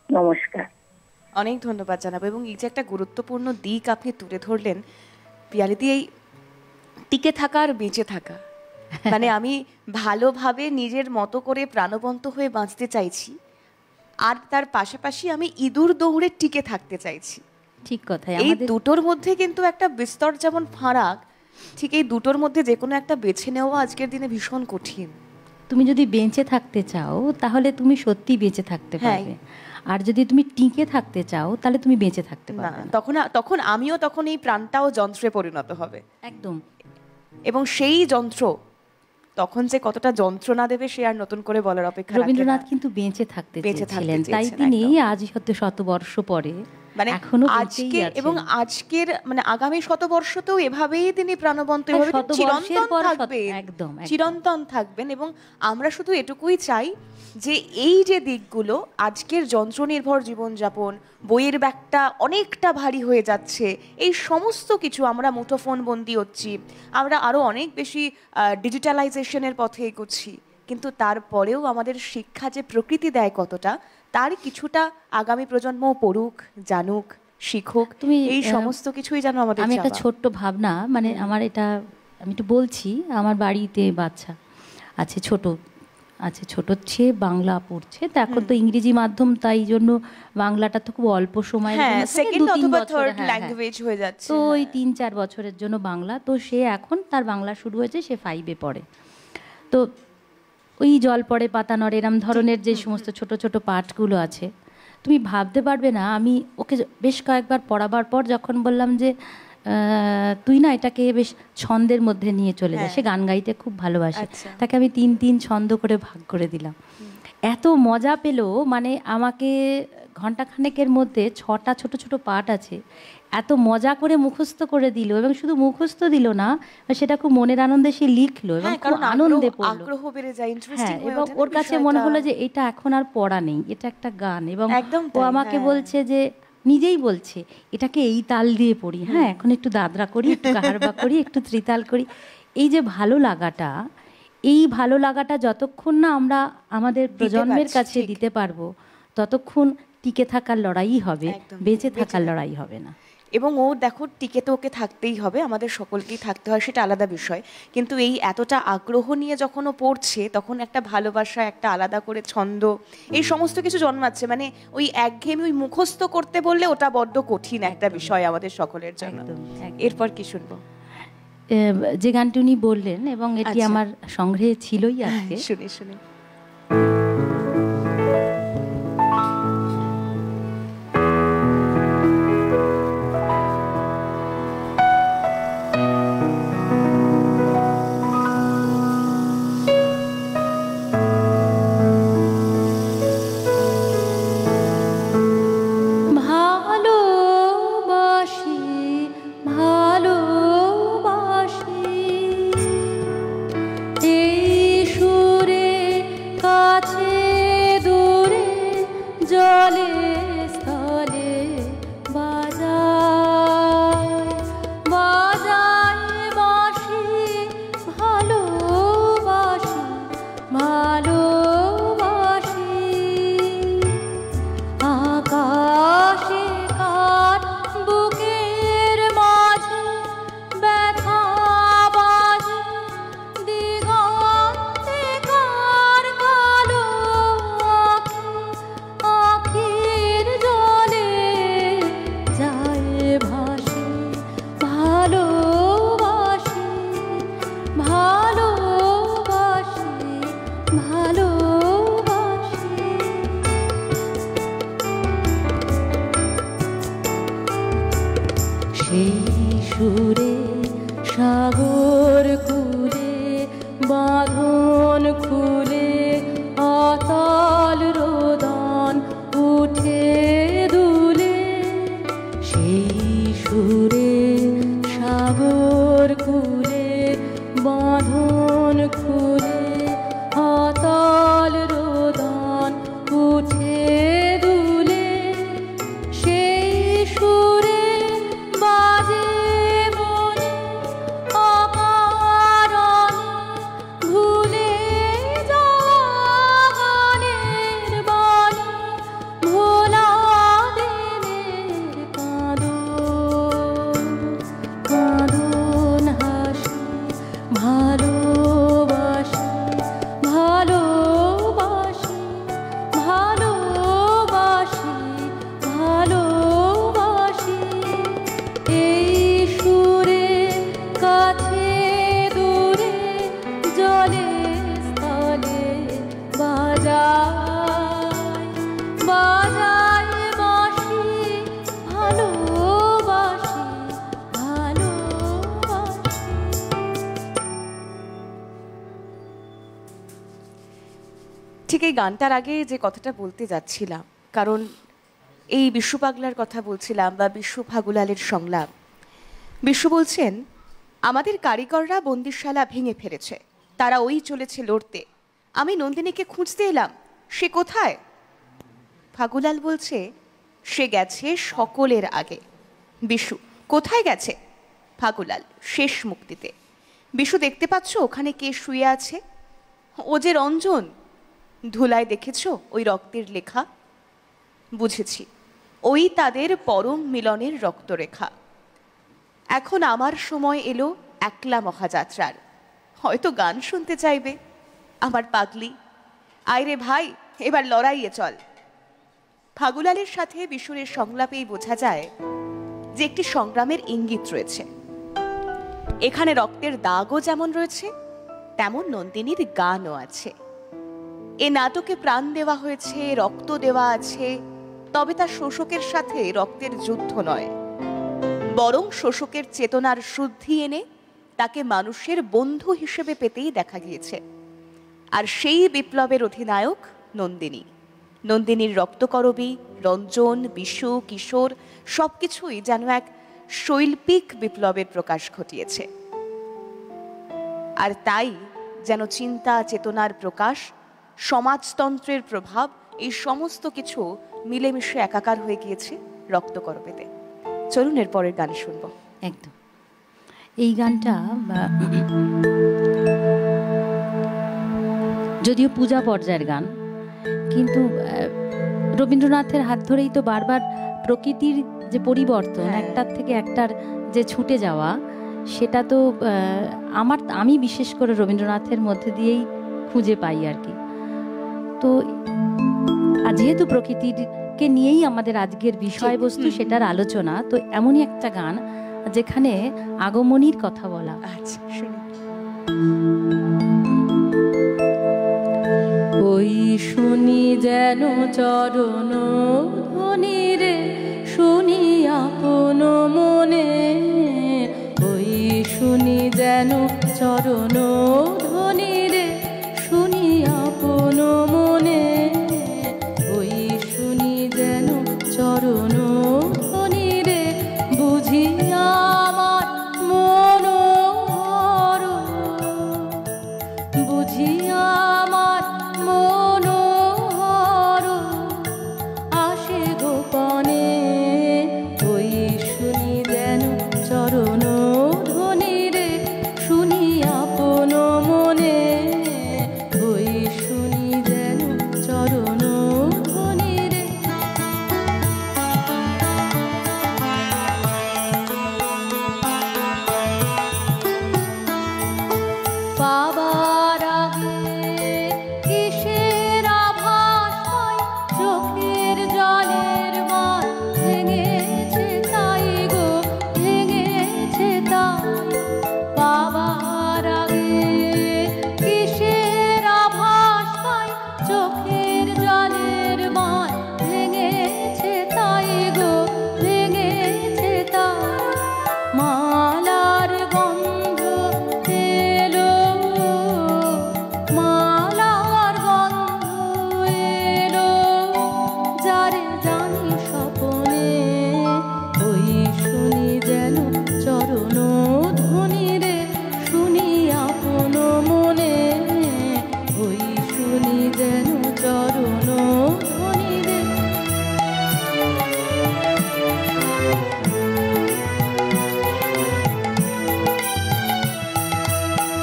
নমস্কার। অনেক ধন্যবাদ জানাবো। এবং এই যে একটা গুরুত্বপূর্ণ দিক আপনি তুলে ধরলেন পিয়ালিদি, এই টিকে থাকা আর বেঁচে থাকা, মানে আমি ভালোভাবে নিজের মতো করে প্রাণবন্ত হয়ে বাঁচতে চাইছি, আর তার পাশাপাশি আমি ইঁদুর দৌড়ে টিকে থাকতে চাইছি। ঠিক কথা। এই দুটোর মধ্যে কিন্তু একটা বিস্তর যেমন ফারাক, ঠিক এই দুটোর মধ্যে যে কোনো একটা বেছে নেওয়া আজকের দিনে ভীষণ কঠিন। তুমি যদি বেঁচে থাকতে চাও তাহলে তুমি সত্যি বেঁচে থাকতে পারবে, আর যদি তুমি টিকে থাকতে চাও তাহলে তুমি বেঁচে থাকতে পারবে না। তখন আমিও তখন এই প্রাণটাও যন্ত্রে পরিণত হবে একদম। এবং সেই যন্ত্র তখন যে কতটা যন্ত্রণা দেবে সে আর নতুন করে বলার অপেক্ষা রাখে না। রবীন্দ্রনাথ কিন্তু বেঁচে থাকতে চেয়েছিলেন, তাই তিনি আজ হয়তো 100 বর্ষ পরে মানে এখনো আজকে এবং আজকের মানে আগামী শতবর্ষতেও এভাবেই তিনি প্রাণবন্ত এভাবে চিরন্তন থাকবেন। এবং আমরা শুধু এটুকুই চাই যে এই যে দিকগুলো, আজকের যন্ত্রনির্ভর জীবনযাপন, বইয়ের ব্যাগটা অনেকটা ভারী হয়ে যাচ্ছে, এই সমস্ত কিছু আমরা মুঠোফোন বন্দি হচ্ছি, আমরা আরো অনেক বেশি ডিজিটালাইজেশনের পথে এগোচ্ছি, কিন্তু তারপরেও আমাদের শিক্ষা যে প্রকৃতি দেয় কতটা, তার কিছুটা আগামী প্রজন্ম পড়ুক, জানুক, শিখুক। তুমি এই সমস্ত কিছুই জানো আমাদের। আমি একটা ছোট্ট ভাবনা, মানে আমার এটা আমি একটু বলছি। আমার বাড়িতে বাচ্চা আছে, ছোট সে বাংলা পড়ছে, তা এখন তো ইংরেজি মাধ্যম, তাই জন্য বাংলাটা তো খুব অল্প সময়ের ল্যাঙ্গুয়েজ হয়ে যাচ্ছে, তো ওই 3-4 বছরের জন্য বাংলা। তো সে এখন তার বাংলা শুরু হয়েছে, সে 5-এ পড়ে। তো ওই জল পড়ে পাতা নড়ে এরম ধরনের যে সমস্ত ছোট ছোট পাঠগুলো আছে, তুমি ভাবতে পারবে না, আমি ওকে বেশ কয়েকবার পড়াবার পর যখন বললাম যে তুই না এটাকে বেশ ছন্দের মধ্যে নিয়ে চলে যা, সে গান গাইতে খুব ভালোবাসে, তাকে আমি 3 ছন্দ করে ভাগ করে দিলাম। এত মজা পেলো, মানে আমাকে ঘন্টাখানেকের মধ্যে 6টা ছোট ছোট পাঠ আছে, এত মজা করে মুখস্থ করে দিল। এবং শুধু মুখস্থ দিল না, সেটা খুব মনের আনন্দে সে লিখলো এবং খুব আনন্দে পড়লো। এবং ওর কাছে মনে হলো যে এটা এখন আর পড়া নেই, এটা একটা গান। এবং ও আমাকে বলছে যে, নিজেই বলছে, এটাকে এই তাল দিয়ে পড়ি, হ্যাঁ এখন একটু দাদরা করি, একটু কাহারবা করি, একটু ত্রিতাল করি। এই যে ভালো লাগাটা যতক্ষণ না আমরা আমাদের প্রজন্মের কাছে দিতে পারবো, ততক্ষণ টিকে থাকার লড়াই হবে, বেঁচে থাকার লড়াই হবে না। এবং ও দেখো, টিকে তো ওকে থাকতেই হবে, আমাদের সকলকেই থাকতে হয়, সেটা আলাদা বিষয়, কিন্তু এই এতটা আগ্রহ নিয়ে যখন ও পড়ছে, তখন একটা ভালোবাসা, একটা আলাদা করে ছন্দ, এই সমস্ত কিছু জন্মাচ্ছে। মানে ওই একঘেয়েমি, ওই মুখস্থ করতে বললে ওটা বড্ড কঠিন একটা বিষয় আমাদের সকলের জন্য। এরপর কি শুনবো? যে গানটি উনি বললেন, এবং এটি আমার সংগ্রহে ছিলই আজকে, শুনি। কাছে দূরে জলে স্থলে যায় বাজায় বাঁশি ভালোবাসি ভালোবাসি। ঠিক এই গানটার আগে যে কথাটা বলতে যাচ্ছিলাম, কারণ এই বিশু পাগলার কথা বলছিলাম বা বিশু ফাগুলালের সংলাপ। বিশু বলছেন, আমাদের কারিগররা বন্দিশালা ভেঙে ফেলেছে, তারা ওই চলেছে লড়তে, আমি নন্দিনীকে খুঁজতে এলাম, সে কোথায়? ফাগুলাল বলছে, সে গেছে সকলের আগে। বিশু, কোথায় গেছে? ফাগুলাল, শেষ মুক্তিতে। বিশু, দেখতে পাচ্ছ ওখানে কে শুয়ে আছে? ও যে রঞ্জন। ধুলায় দেখেছ ওই রক্তের লেখা? বুঝেছি, ওই তাদের পরম মিলনের রক্তরেখা। এখন আমার সময় এলো একলা মহাযাত্রার, হয়তো গান শুনতে চাইবে আমার পাগলি। আয় রে ভাই, এবার লড়াইয়ে চল। ফাগুলালের সাথে বিশুরের সংলাপেই বোঝা যায় যে একটি সংগ্রামের ইঙ্গিত রয়েছে। এখানে রক্তের দাগও যেমন রয়েছে, তেমন নন্দিনীর গানও আছে। এ নাটকে প্রাণ দেওয়া হয়েছে, রক্ত দেওয়া আছে, তবে তা শোষকের সাথে রক্তের যুদ্ধ নয়, বরং শোষকের চেতনার শুদ্ধি এনে তাকে মানুষের বন্ধু হিসেবে পেতেই দেখা গিয়েছে। আর সেই বিপ্লবের অধিনায়ক নন্দিনী। নন্দিনীর রক্তকরবী, রঞ্জন, বিশু, কিশোর সবকিছুই যেন এক শৈল্পিক বিপ্লবের প্রকাশ ঘটিয়েছে। আর তাই যেন চিন্তা, চেতনার প্রকাশ, সমাজতন্ত্রের প্রভাব, এই সমস্ত কিছু মিলেমিশে একাকার হয়ে গিয়েছে রক্তকরবেতে। চলুন এর পরের গান শুনবো। একদম। এই গানটা যদিও পূজা পর্যায়ের গান, কিন্তু রবীন্দ্রনাথের হাত ধরেই তো বারবার প্রকৃতির যে পরিবর্তন, একটার থেকে একটার যে ছুটে যাওয়া, সেটা তো আমি বিশেষ করে রবীন্দ্রনাথের মধ্যে দিয়েই খুঁজে পাই আর কি। তো যেহেতু প্রকৃতিকে নিয়েই আমাদের আজকের বিষয়বস্তু, সেটার আলোচনা, তো এমনই একটা গান যেখানে আগমনীর কথা বলা। আচ্ছা, শুনি। ওই শুনি যেন চরণ ধ্বনি রে, শুনি আপন মনে। ওই শুনি যেন চরণ ধ্বনি রে, শুনি আপন মনে। ওই শুনি যেন চরণ ধ্বনি রে, বুঝি আমার মনোহর, বুঝি আমার মনোহর আসে গোপনে। ওই শুনি যেন চরণ ধ্বনি রে, শুনি আপন মনে। ওই শুনি যেন চরণ ধ্বনি রে। পাবার আগে কিসের আভাস পাই, চোখের জলের মান ভেঙেছে তাই গো, ভেঙেছে তাই। পাবার আগে কিসের আভাস পাই, চোখের জলের মান ভেঙেছে তাই গো, ভেঙেছে তাই। মালার গন্ধ এলো, মালার গন্ধ এলো, যারে জানি স্বপনে। ওই শুনি যেন চরণ ধ্বনি রে, শুনি আপন মনে। ওই শুনি যেন চরণ ধ্বনি রে।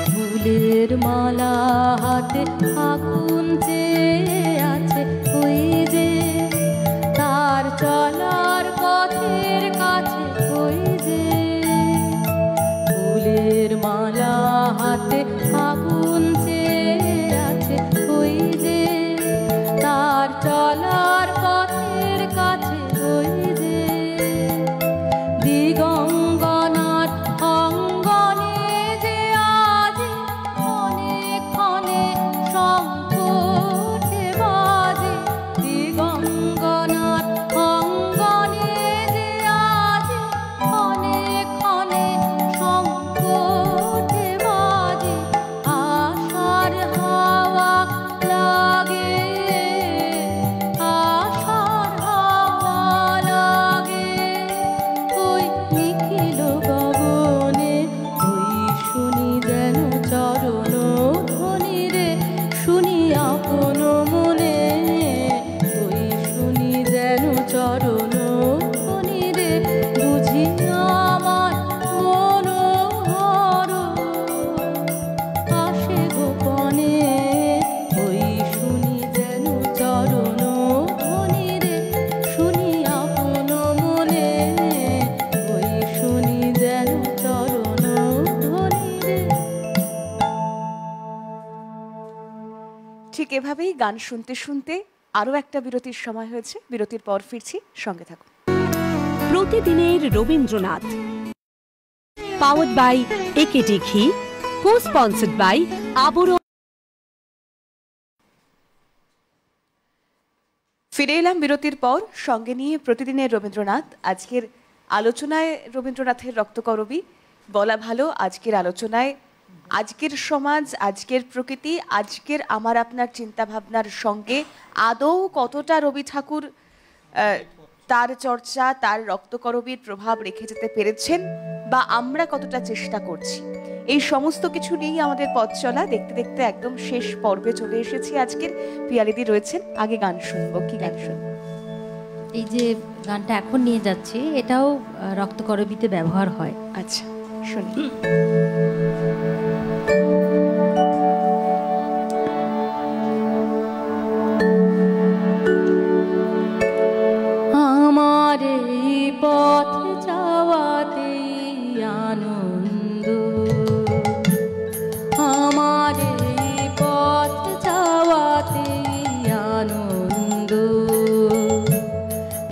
ফুলের মালা হাতে আগুন চেয়ে আছে, ওই যে তার চলার পথের কাছে। ওই যে ফুলের মালা হাতে আগুন চেয়ে আছে, ওই যে তার চলার পথের কাছে। ওই যে দিগঙ্গনার অঙ্গনে যে আজ ক্ষণে ক্ষণে সংকটে ঠিক এভাবেই গান শুনতে শুনতে আরও একটা বিরতির সময় হয়েছে। বিরতির পর ফিরছি, সঙ্গে থাকুন। প্রতিদিনের রবীন্দ্রনাথ, পাওয়ার্ড বাই একেডি ঘি, কো স্পন্সর্ড বাই আবরণ। ফিরে এলাম বিরতির পর, সঙ্গে নিয়ে প্রতিদিনের রবীন্দ্রনাথ। আজকের আলোচনায় রবীন্দ্রনাথের রক্তকরবী বলা ভালো। আজকের আলোচনায় আজকের সমাজ, আজকের প্রকৃতি, আজকের আমার আপনার চিন্তাভাবনার সঙ্গে আদৌ কতটা রবি ঠাকুর তার চর্চা, তার রক্তকরবীর প্রভাব রেখে যেতে পেরেছেন, বা আমরা কতটা চেষ্টা করছি, এই সমস্ত কিছু নিয়েই আমাদের পথ চলা। দেখতে দেখতে একদম শেষ পর্বে চলে এসেছি আজকের। পিয়ালিদি রয়েছেন, আগে গান শুনবো। কি গান শুনবো? এই যে গানটা এখন নিয়ে যাচ্ছি, এটাও রক্তকরবীতে ব্যবহার হয়। আচ্ছা, শুনি। আমার এই পথ যাওয়াতে আনন্দ, আমার এই পথ যাওয়াতে আনন্দ,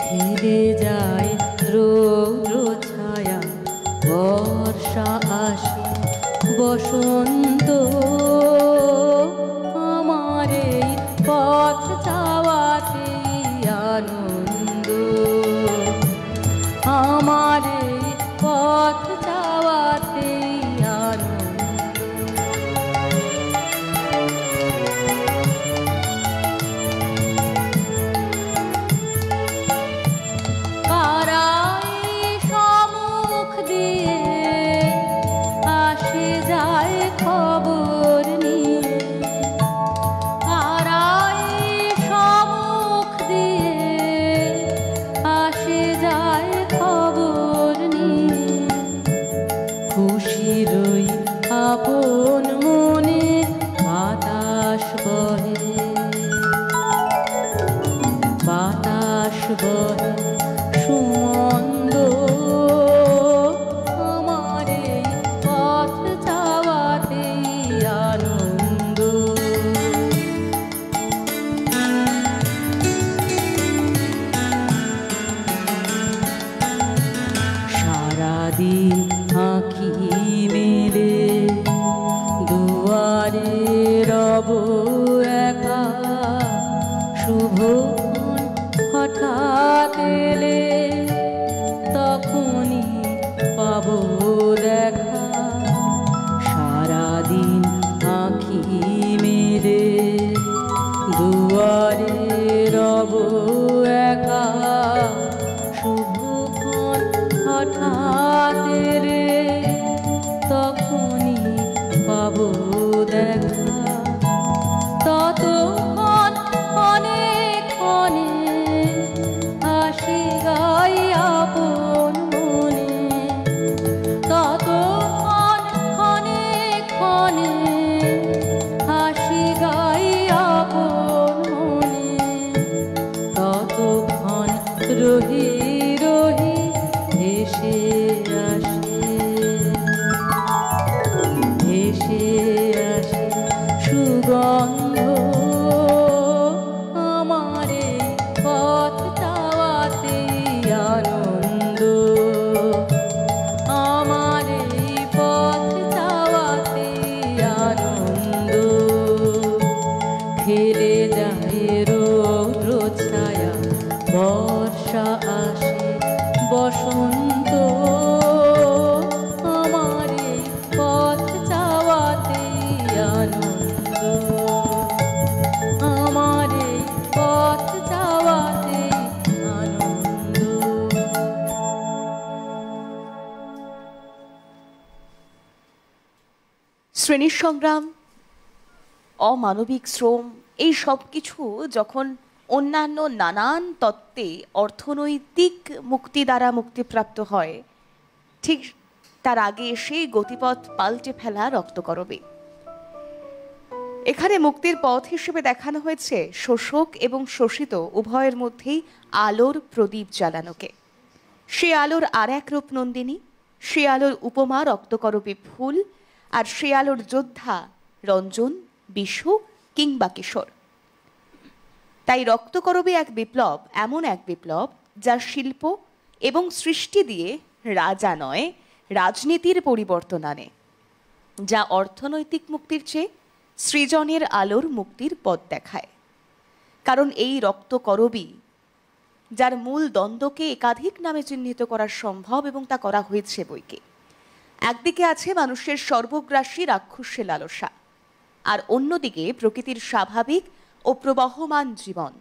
ফিরে যায় রৌদ্র ছায়া, বর্ষা আসে বসন্ত, আমার এই পথ যাওয়াতে আনন্দ, আমার এই পথ যাওয়াতে আনন্দ। কারাই সম্মুখ দিয়ে আসে যায় খবর নিয়ে, কারাই সম্মুখ দিয়ে আসে যায় খবর নিয়ে, খুশিরই আপন মনে বাতাস বহে, বাতাস বহে সুমন্দ, আমার এই পথ যাওয়াতে আনন্দ। সারাদিন আঁখি মেলে দুয়ারে রব একা, শুভক্ষণ হঠাৎ এলে তখনই পাবো দেখা। সারাদিন আঁখি মেলে দুয়ারে রব একা, শুভক্ষণ হঠাৎ এলে তখনই পাবো দেখা। ততক্ষণ অনেক ক্ষণে হাসি গাই আপন মনে, ততক্ষণ অনেক ক্ষণে হাসি গাই আপন মনে, ততক্ষণ রহি রহি ভেসে আসে, ভেসে আসে সুগন্ধ, আমার এই পথ যাওয়াতে আনন্দ, আমার এই পথ যাওয়াতে আনন্দ, ফেলে যায় রৌদ্র ছায়া, বর্ষা আসে বসন্ত, আমার এই পথ যাওয়াতে আনন্দ, আমার এই পথ যাওয়াতে আনন্দ। শ্রেণীর সংগ্রাম, অমানবিক শ্রম, এই সব কিছু যখন অন্যান্য নানান তত্ত্বে অর্থনৈতিক মুক্তি দ্বারা মুক্তিপ্রাপ্ত হয়, ঠিক তার আগে এসে গতিপথ পাল্টে ফেলা রক্তকরবী। এখানে মুক্তির পথ হিসেবে দেখানো হয়েছে শোষক এবং শোষিত উভয়ের মধ্যেই আলোর প্রদীপ জ্বালানোকে। সে আলোর আর এক রূপ নন্দিনী, সে আলোর উপমা রক্তকরবী ফুল, আর সে আলোর যোদ্ধা রঞ্জন, বিশু কিংবা কিশোর। তাই রক্তকরবী এক বিপ্লব, এমন এক বিপ্লব যা শিল্প এবং সৃষ্টি দিয়ে রাজা নয় রাজনীতির পরিবর্তন আনে, যা অর্থনৈতিক মুক্তির চেয়ে সৃজনের আলোর মুক্তির পথ দেখায়। কারণ এই রক্তকরবী, যার মূল দ্বন্দ্বকে একাধিক নামে চিহ্নিত করা সম্ভব এবং তা করা হয়েছে বইকে, একদিকে আছে মানুষের সর্বগ্রাসী রাক্ষসে লালসা, আর অন্যদিকে প্রকৃতির স্বাভাবিক ও প্রবহমান জীবন।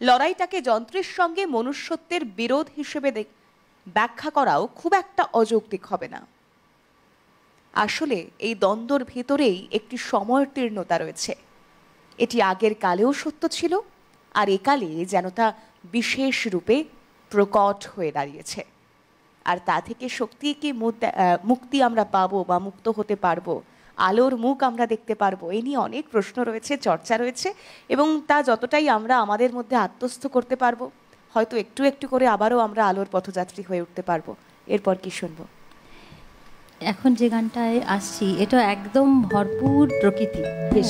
লড়াইটাকে যন্ত্রের সঙ্গে মনুষ্যত্বের বিরোধ হিসেবে ব্যাখ্যা করাও খুব একটা অযৌক্তিক হবে না। আসলে এই দ্বন্দ্বর ভেতরেই একটি সময়োত্তীর্ণতা রয়েছে। এটি আগের কালেও সত্য ছিল, আর একালে যেন তা বিশেষ রূপে প্রকট হয়ে দাঁড়িয়েছে। আর তা থেকে শক্তি কি মুক্তি আমরা পাবো বা মুক্ত হতে পারবো, আলোর মুখ আমরা দেখতে পারবো, এই নিয়ে অনেক প্রশ্ন রয়েছে, চর্চা রয়েছে, এবং তা যতটাই আমরা আমাদের মধ্যে আত্মস্থ করতে পারবো, হয়তো একটু একটু করে আবারও আমরা আলোর পথযাত্রী হয়ে উঠতে পারবো। এরপর কি শুনবো? এখন যে গানটায় আসছি এটা একদম ভরপুর প্রকৃতি।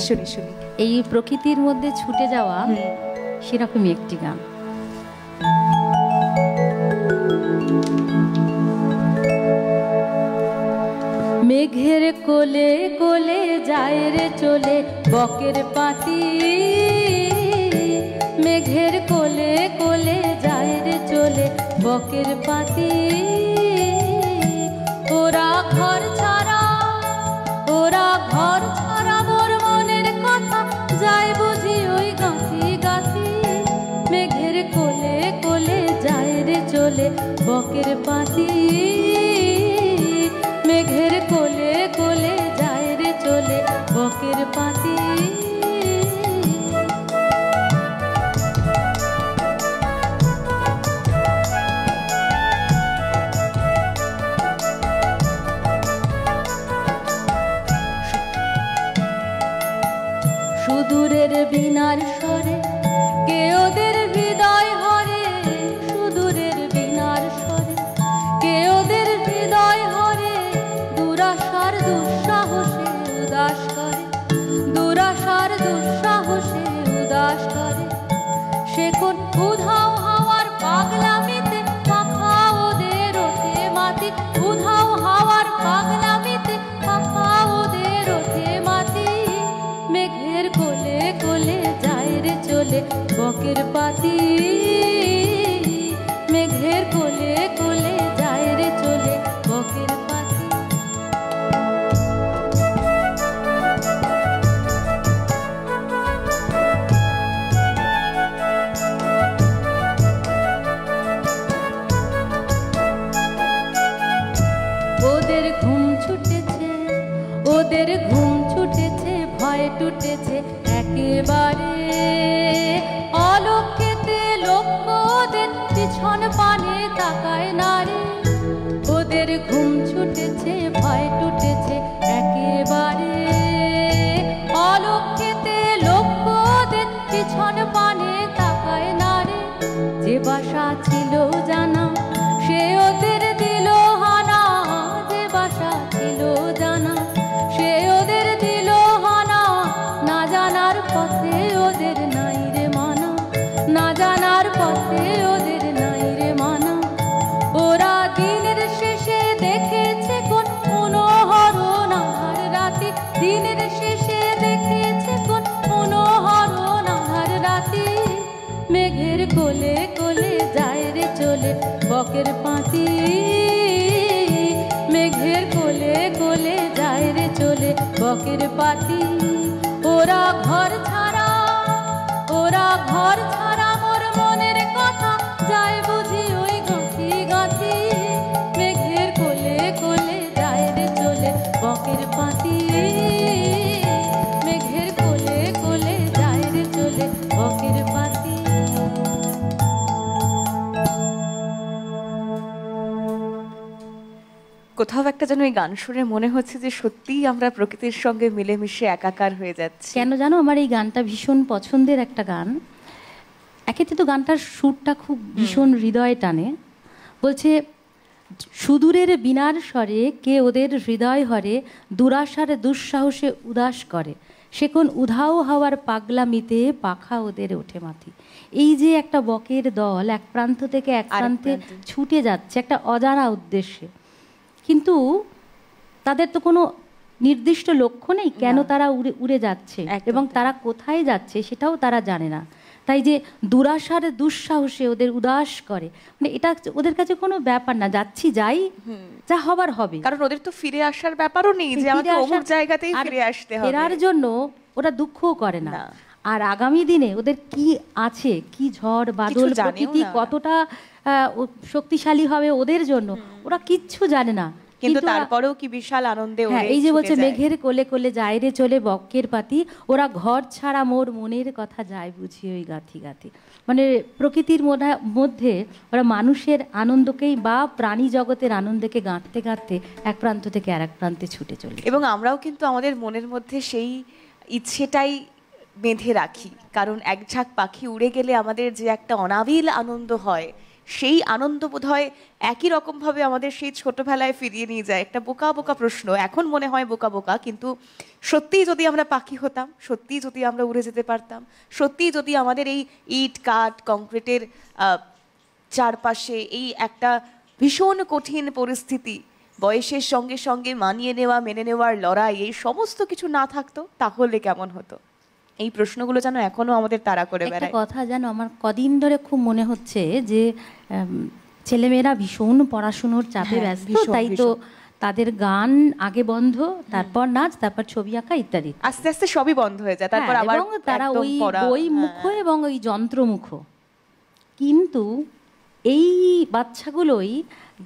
শুনি শুনি। এই প্রকৃতির মধ্যে ছুটে যাওয়া সেরকমই একটি গান। মেঘের কোলে কোলে যায় রে চলে বকের পাতি, মেঘের কোলে কোলে যায় রে চলে বকের পাতি। ওরা ঘর ছাড়া, ওরা ঘর ছাড়া মোর মনের কথা যায় বুঝি ওই গাঁথি গাঁথি। মেঘের কোলে কোলে যায় রে চলে বকের পাতি, মেঘের কোলে কোলে যায় রে চলে বকের পাতি। সুদূরের বিনার স্বরে কে ওদের হৃদয় হরে, সুদূরের বিনার স্বরে কে ওদের হৃদয় হরে। দুরাশার দুঃসাহসে উদাস করে, দুরাশার দুঃসাহসে উদাস করে। সে কোন উধাও হাওয়ার পাগলামিতে পাখা ওদের ওঠে মাটি, উধাও হাওয়ার পাগলামিতে পাখা ওদের ওঠে মাটি। মেঘের কোলে কোলে যায় রে চলে বকের পাতি, মেঘের কোলে কোলে যায় রে চলে বকের পাতি। ওদের ঘুম ছুটেছে, ওদের ঘুম ছুটেছে, ভয় টুটেছে একেবারে। অলক্ষেতে লক্ষ্য ওদের পিছন পানে তাকায় না রে। ওদের ঘুম ছুটেছে, ভয় টুটেছে একেবারে। অলক্ষেতে লক্ষ্য ওদের পিছন পানে তাকায় না রে। যে বাসা ছিল জানা সে ওদের দিল হানা, যে বাসা ছিল জানা সে ওদের দিল হানা। না জানার পথে ওদের নাই রে মানা, না জানার পথে ওদের নাই রে মানা। ওরা দিনের শেষে দেখেছে কোন মনোহরণ আধার রাতি, দিনের শেষে দেখেছে কোন মনোহরণ আধার রাতি। মেঘের কোলে কোলে যায় রে চলে বকের পাতি, মেঘের কোলে কোলে যায় রে চলে বকের পাতি। ওরা ঘর ছাড়া, ওরা ঘর ছাড়া মোর মনের কথা যায় বুঝি ওই গাঁথি গাঁথি। মেঘের কোলে কোলে যায় রে চলে বকের পাতি, মেঘের কোলে কোলে যায় রে চলে বকের পাতি। কোথাও একটা যেন এই গান শুনে মনে হচ্ছে যে সত্যিই আমরা প্রকৃতির সঙ্গে মিলেমিশে একাকার হয়ে যাচ্ছি। কেন জানো আমার এই গানটা ভীষণ পছন্দের একটা গান। একেতে তো গানটার সুরটা খুব ভীষণ হৃদয়ে টানে। বলছে সুদূরের বিনার স্বরে কে ওদের হৃদয় হরে, দুরাশার দুঃসাহসে উদাস করে, সে কোন উধাও হওয়ার পাগলামিতে পাখা ওদের ওঠে মাথি। এই যে একটা বকের দল এক প্রান্ত থেকে এক প্রান্তে ছুটে যাচ্ছে একটা অজানা উদ্দেশ্যে, কিন্তু তাদের তো কোনো নির্দিষ্ট লক্ষ্য নেই কেন তারা উড়ে উড়ে যাচ্ছে এবং তারা কোথায় যাচ্ছে সেটাও তারা জানে না। তাই যে দুরাশার দুঃসাহসে ওদের উদাস করে, মানে এটা ওদের কাছে কোনো ব্যাপার না, যাচ্ছি যাই, যা হবার হবে, কারণ ওদের তো ফিরে আসার ব্যাপারও নেই যে আমাকে অমুক জায়গাতেই ফিরে আসতে হবে। ফেরার জন্য ওরা দুঃখও করে না। আর আগামী দিনে ওদের কি আছে, কি ঝড় বাদল প্রকৃতি কতটা শক্তিশালী হবে ওদের জন্য ওরা কিচ্ছু জানে না, কিন্তু তারপরেও কি বিশাল আনন্দে এই যে বলছে মেঘের কোলে কোলে যায় রে চলে বক্কের পাতি, ওরা ঘর ছাড়া মোর মনের কথা যায় বুঝি ওই গাথি গাথি। মানে প্রকৃতির মধ্যে ওরা মানুষের আনন্দকেই বা প্রাণী জগতের আনন্দকে গাঁথতে গাঁথতে এক প্রান্ত থেকে আর এক প্রান্তে ছুটে চলে। এবং আমরাও কিন্তু আমাদের মনের মধ্যে সেই ইচ্ছেটাই বেঁধে রাখি, কারণ এক ঝাঁক পাখি উড়ে গেলে আমাদের যে একটা অনাবিল আনন্দ হয়, সেই আনন্দ বোধহয় একই রকমভাবে আমাদের সেই ছোটবেলায় ফিরিয়ে নিয়ে যায়। একটা বোকা বোকা প্রশ্ন, এখন মনে হয় বোকা বোকা, কিন্তু সত্যিই যদি আমরা পাখি হতাম, সত্যিই যদি আমরা উড়ে যেতে পারতাম, সত্যিই যদি আমাদের এই ইট কাঠ কংক্রিটের চারপাশে এই একটা ভীষণ কঠিন পরিস্থিতি, বয়সের সঙ্গে সঙ্গে মানিয়ে নেওয়া মেনে নেওয়ার লড়াই, এই সমস্ত কিছু না থাকতো, তাহলে কেমন হতো? এই প্রশ্নগুলো যেন এখনো আমাদের তাড়া করে বেড়ায়। একটা কথা যেন আমার কদিন ধরে খুব মনে হচ্ছে যে ছেলেমেয়েরা ভীষণ পড়াশুনোর চাপে ব্যস্ত, তাই তো তাদের গান আগে বন্ধ, তারপর নাচ, তারপর ছবি আঁকা ইত্যাদি, আস্তে আস্তে সবই বন্ধ হয়ে যায়, তারপর আবার তারা ওই বই মুখ এবং ওই যন্ত্রমুখ। কিন্তু এই বাচ্চাগুলোই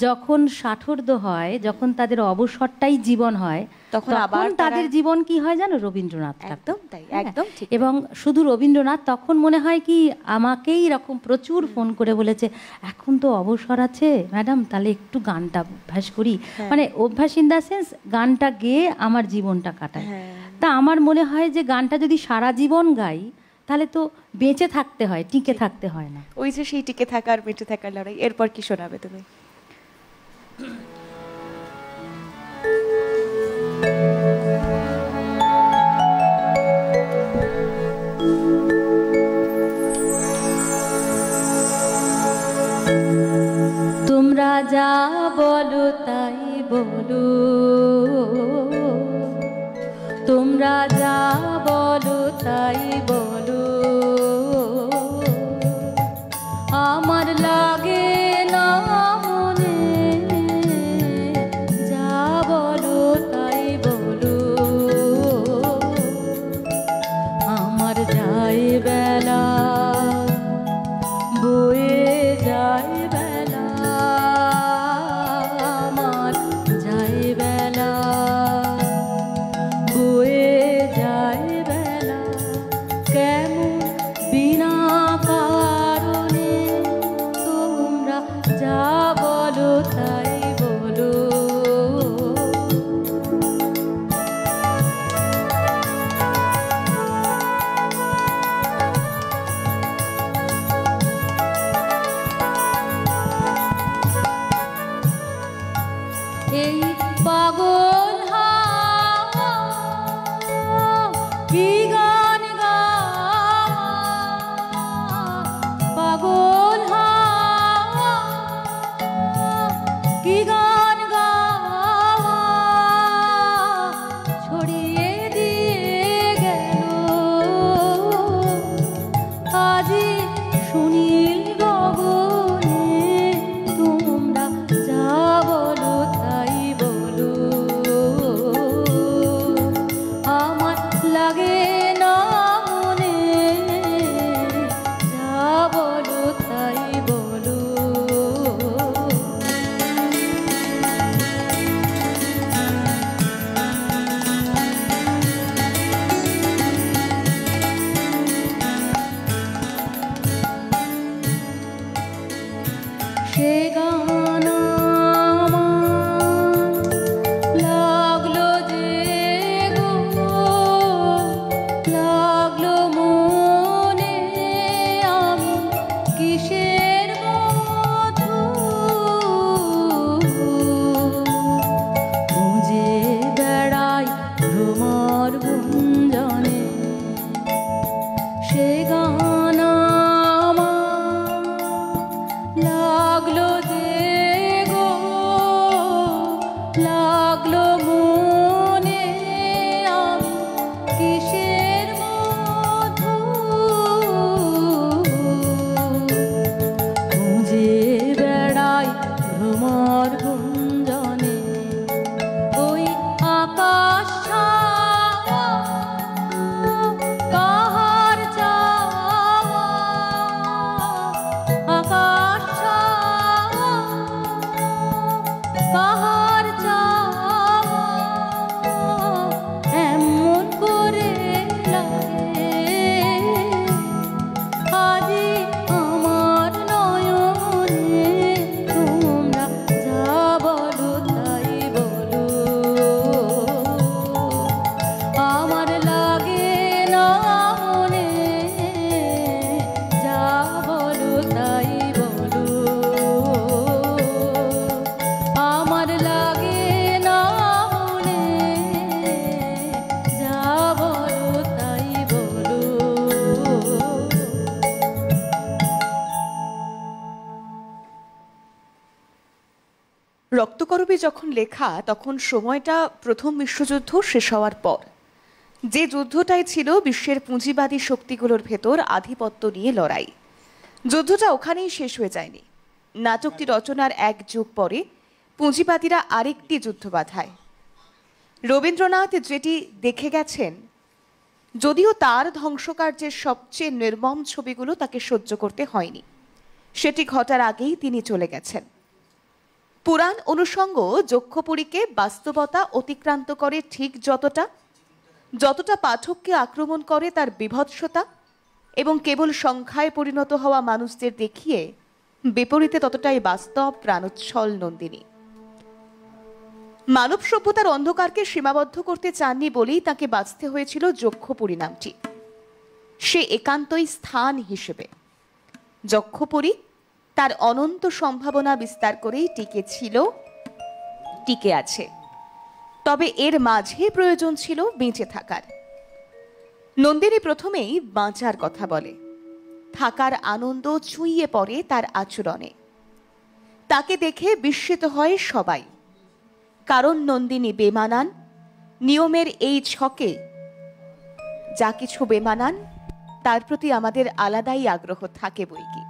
যখন ষাটোর্ধ্ব হয়, যখন তাদের অবসরটাই জীবন হয়, তখন তাদের জীবন কি হয় জানো? রবীন্দ্রনাথ। একদম তাই, একদম ঠিক। এবং শুধু রবীন্দ্রনাথ, তখন মনে হয় কি আমাকেই এরকম প্রচুর ফোন করে বলেছে এখন তো অবসর আছে ম্যাডাম, তাহলে একটু গানটা অভ্যাস করি। মানে অভ্যাস ইন দ্য সেন্স গানটা গেয়ে আমার জীবনটা কাটায়। তা আমার মনে হয় যে গানটা যদি সারা জীবন গাই তাহলে তো বেঁচে থাকতে হয়, টিকে থাকতে হয় না। ওই যে সেই টিকে থাকার বেঁচে থাকার লড়াই। এরপর কি শোনাবে তুমি? তোমরা যা বলো তাই বলো, তোমরা যা বলো তাই বলো, আমার লাগে না মনে, যা বলো তাই বলো, আমার যায় বেলা বয়ে যায় বেলা, আমার যায় বেলা বয়ে যায় বেলা, কেমন ভ্রমর গুঞ্জনে সে গান আমার লাগলো যে গো লাগলো মনে আমি কিসের মধু খুঁজে বেড়াই ভ্রমর গুঞ্জনে ওই আকাশ ছাওয়া কাহার চাওয়া আকাশ ছাওয়া কাহার চাওয়া এমন করে লাগে আজি আমার নয়নে তোমরা যা বলো তাই বলো আমার লাগে না মনে যা বলো তাই বলো আমার লাগে না মনে যা বলো তাই বলো। রক্তকরবী যখন লেখা তখন সময়টা প্রথম বিশ্বযুদ্ধ শেষ হওয়ার পর, যে যুদ্ধটাই ছিল বিশ্বের পুঁজিবাদী শক্তিগুলোর ভেতর আধিপত্য নিয়ে লড়াই। যুদ্ধটা ওখানেই শেষ হয়ে যায়নি। নাটকটি রচনার এক যুগ পরে পুঁজিবাদীরা আরেকটি যুদ্ধ বাধায়। রবীন্দ্রনাথ যেটি দেখে গেছেন, যদিও তার ধ্বংসকার্যের সবচেয়ে নির্মম ছবিগুলো তাকে সহ্য করতে হয়নি, সেটি ঘটার আগেই তিনি চলে গেছেন। পুরাণ অনুষঙ্গ যক্ষপুরীকে বাস্তবতা অতিক্রান্ত করে ঠিক যতটা পাঠককে আক্রমণ করে তার বিভৎসতা এবং কেবল সংখ্যায় পরিণত হওয়া মানুষদের দেখিয়ে বিপরীতে ততটাই বাস্তব প্রাণোচ্ছল নন্দিনী। মানব সভ্যতার অন্ধকারকে সীমাবদ্ধ করতে চাননি বলেই তাকে বাঁচতে হয়েছিল যক্ষপুরী নামটি। সে একান্তই স্থান হিসেবে যক্ষপুরী তার অনন্ত সম্ভাবনা বিস্তার করেই টিকে ছিল, টিকে আছে। তবে এর মাঝে প্রয়োজন ছিল বেঁচে থাকার। নন্দিনী প্রথমেই বাঁচার কথা বলে। থাকার আনন্দ ছুঁয়ে পড়ে তার আচরণে। তাকে দেখে বিস্মিত হয় সবাই, কারণ নন্দিনী বেমানান। নিয়মের এই ছকে যা কিছু বেমানান তার প্রতি আমাদের আলাদাই আগ্রহ থাকে বইকি।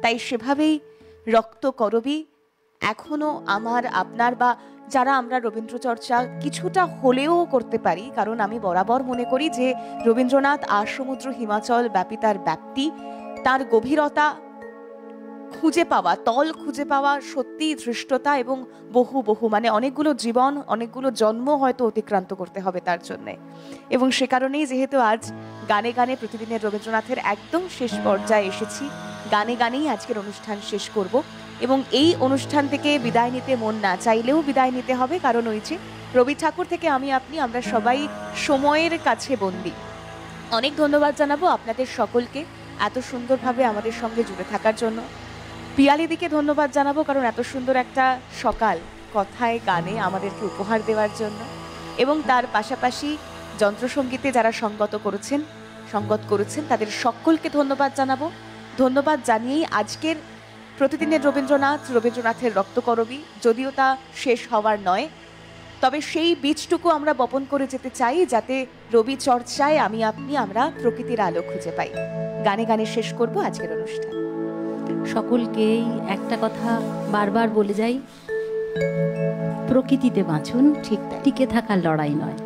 তাই সেভাবেই রক্তকরবী এখনো আমার, আপনার বা যারা আমরা রবীন্দ্র চর্চা কিছুটা হলেও করতে পারি, কারণ আমি বরাবর মনে করি যে রবীন্দ্রনাথ আর সমুদ্র হিমাচল ব্যাপী তার ব্যাপ্তি, তার গভীরতা খুঁজে পাওয়া, তল খুঁজে পাওয়া সত্যিই ধৃষ্টতা এবং বহু মানে অনেকগুলো জীবন, অনেকগুলো জন্ম হয়তো অতিক্রান্ত করতে হবে তার জন্যে। এবং সে কারণেই যেহেতু আজ গানে গানে প্রতিদিনের রবীন্দ্রনাথের একদম শেষ পর্যায়ে এসেছি, গানে গানেই আজকের অনুষ্ঠান শেষ করব। এবং এই অনুষ্ঠান থেকে বিদায় নিতে মন না চাইলেও বিদায় নিতে হবে, কারণ ওই যে রবি ঠাকুর থেকে আমি আপনি আমরা সবাই সময়ের কাছে বন্দী। অনেক ধন্যবাদ জানাবো আপনাদের সকলকে এত সুন্দরভাবে আমাদের সঙ্গে জুড়ে থাকার জন্য। পিয়ালিদিকে ধন্যবাদ জানাবো, কারণ এত সুন্দর একটা সকাল কথায় গানে আমাদেরকে উপহার দেওয়ার জন্য। এবং তার পাশাপাশি যন্ত্রসঙ্গীতে যারা সঙ্গত করেছেন তাদের সকলকে ধন্যবাদ জানাবো। ধন্যবাদ জানিয়েই আজকের প্রতিদিনের রবীন্দ্রনাথের রক্তকরবী, যদিও তা শেষ হওয়ার নয়, তবে সেই বীজটুকু আমরা বপন করে যেতে চাই, যাতে রবি চর্চায় আমি আপনি আমরা প্রকৃতির আলো খুঁজে পাই। গানে গানে শেষ করব আজকের অনুষ্ঠান। সকলকেই একটা কথা বারবার বলে যাই, প্রকৃতিতে বাঁচুন, ঠিক তাই, টিকে থাকার লড়াই নয়।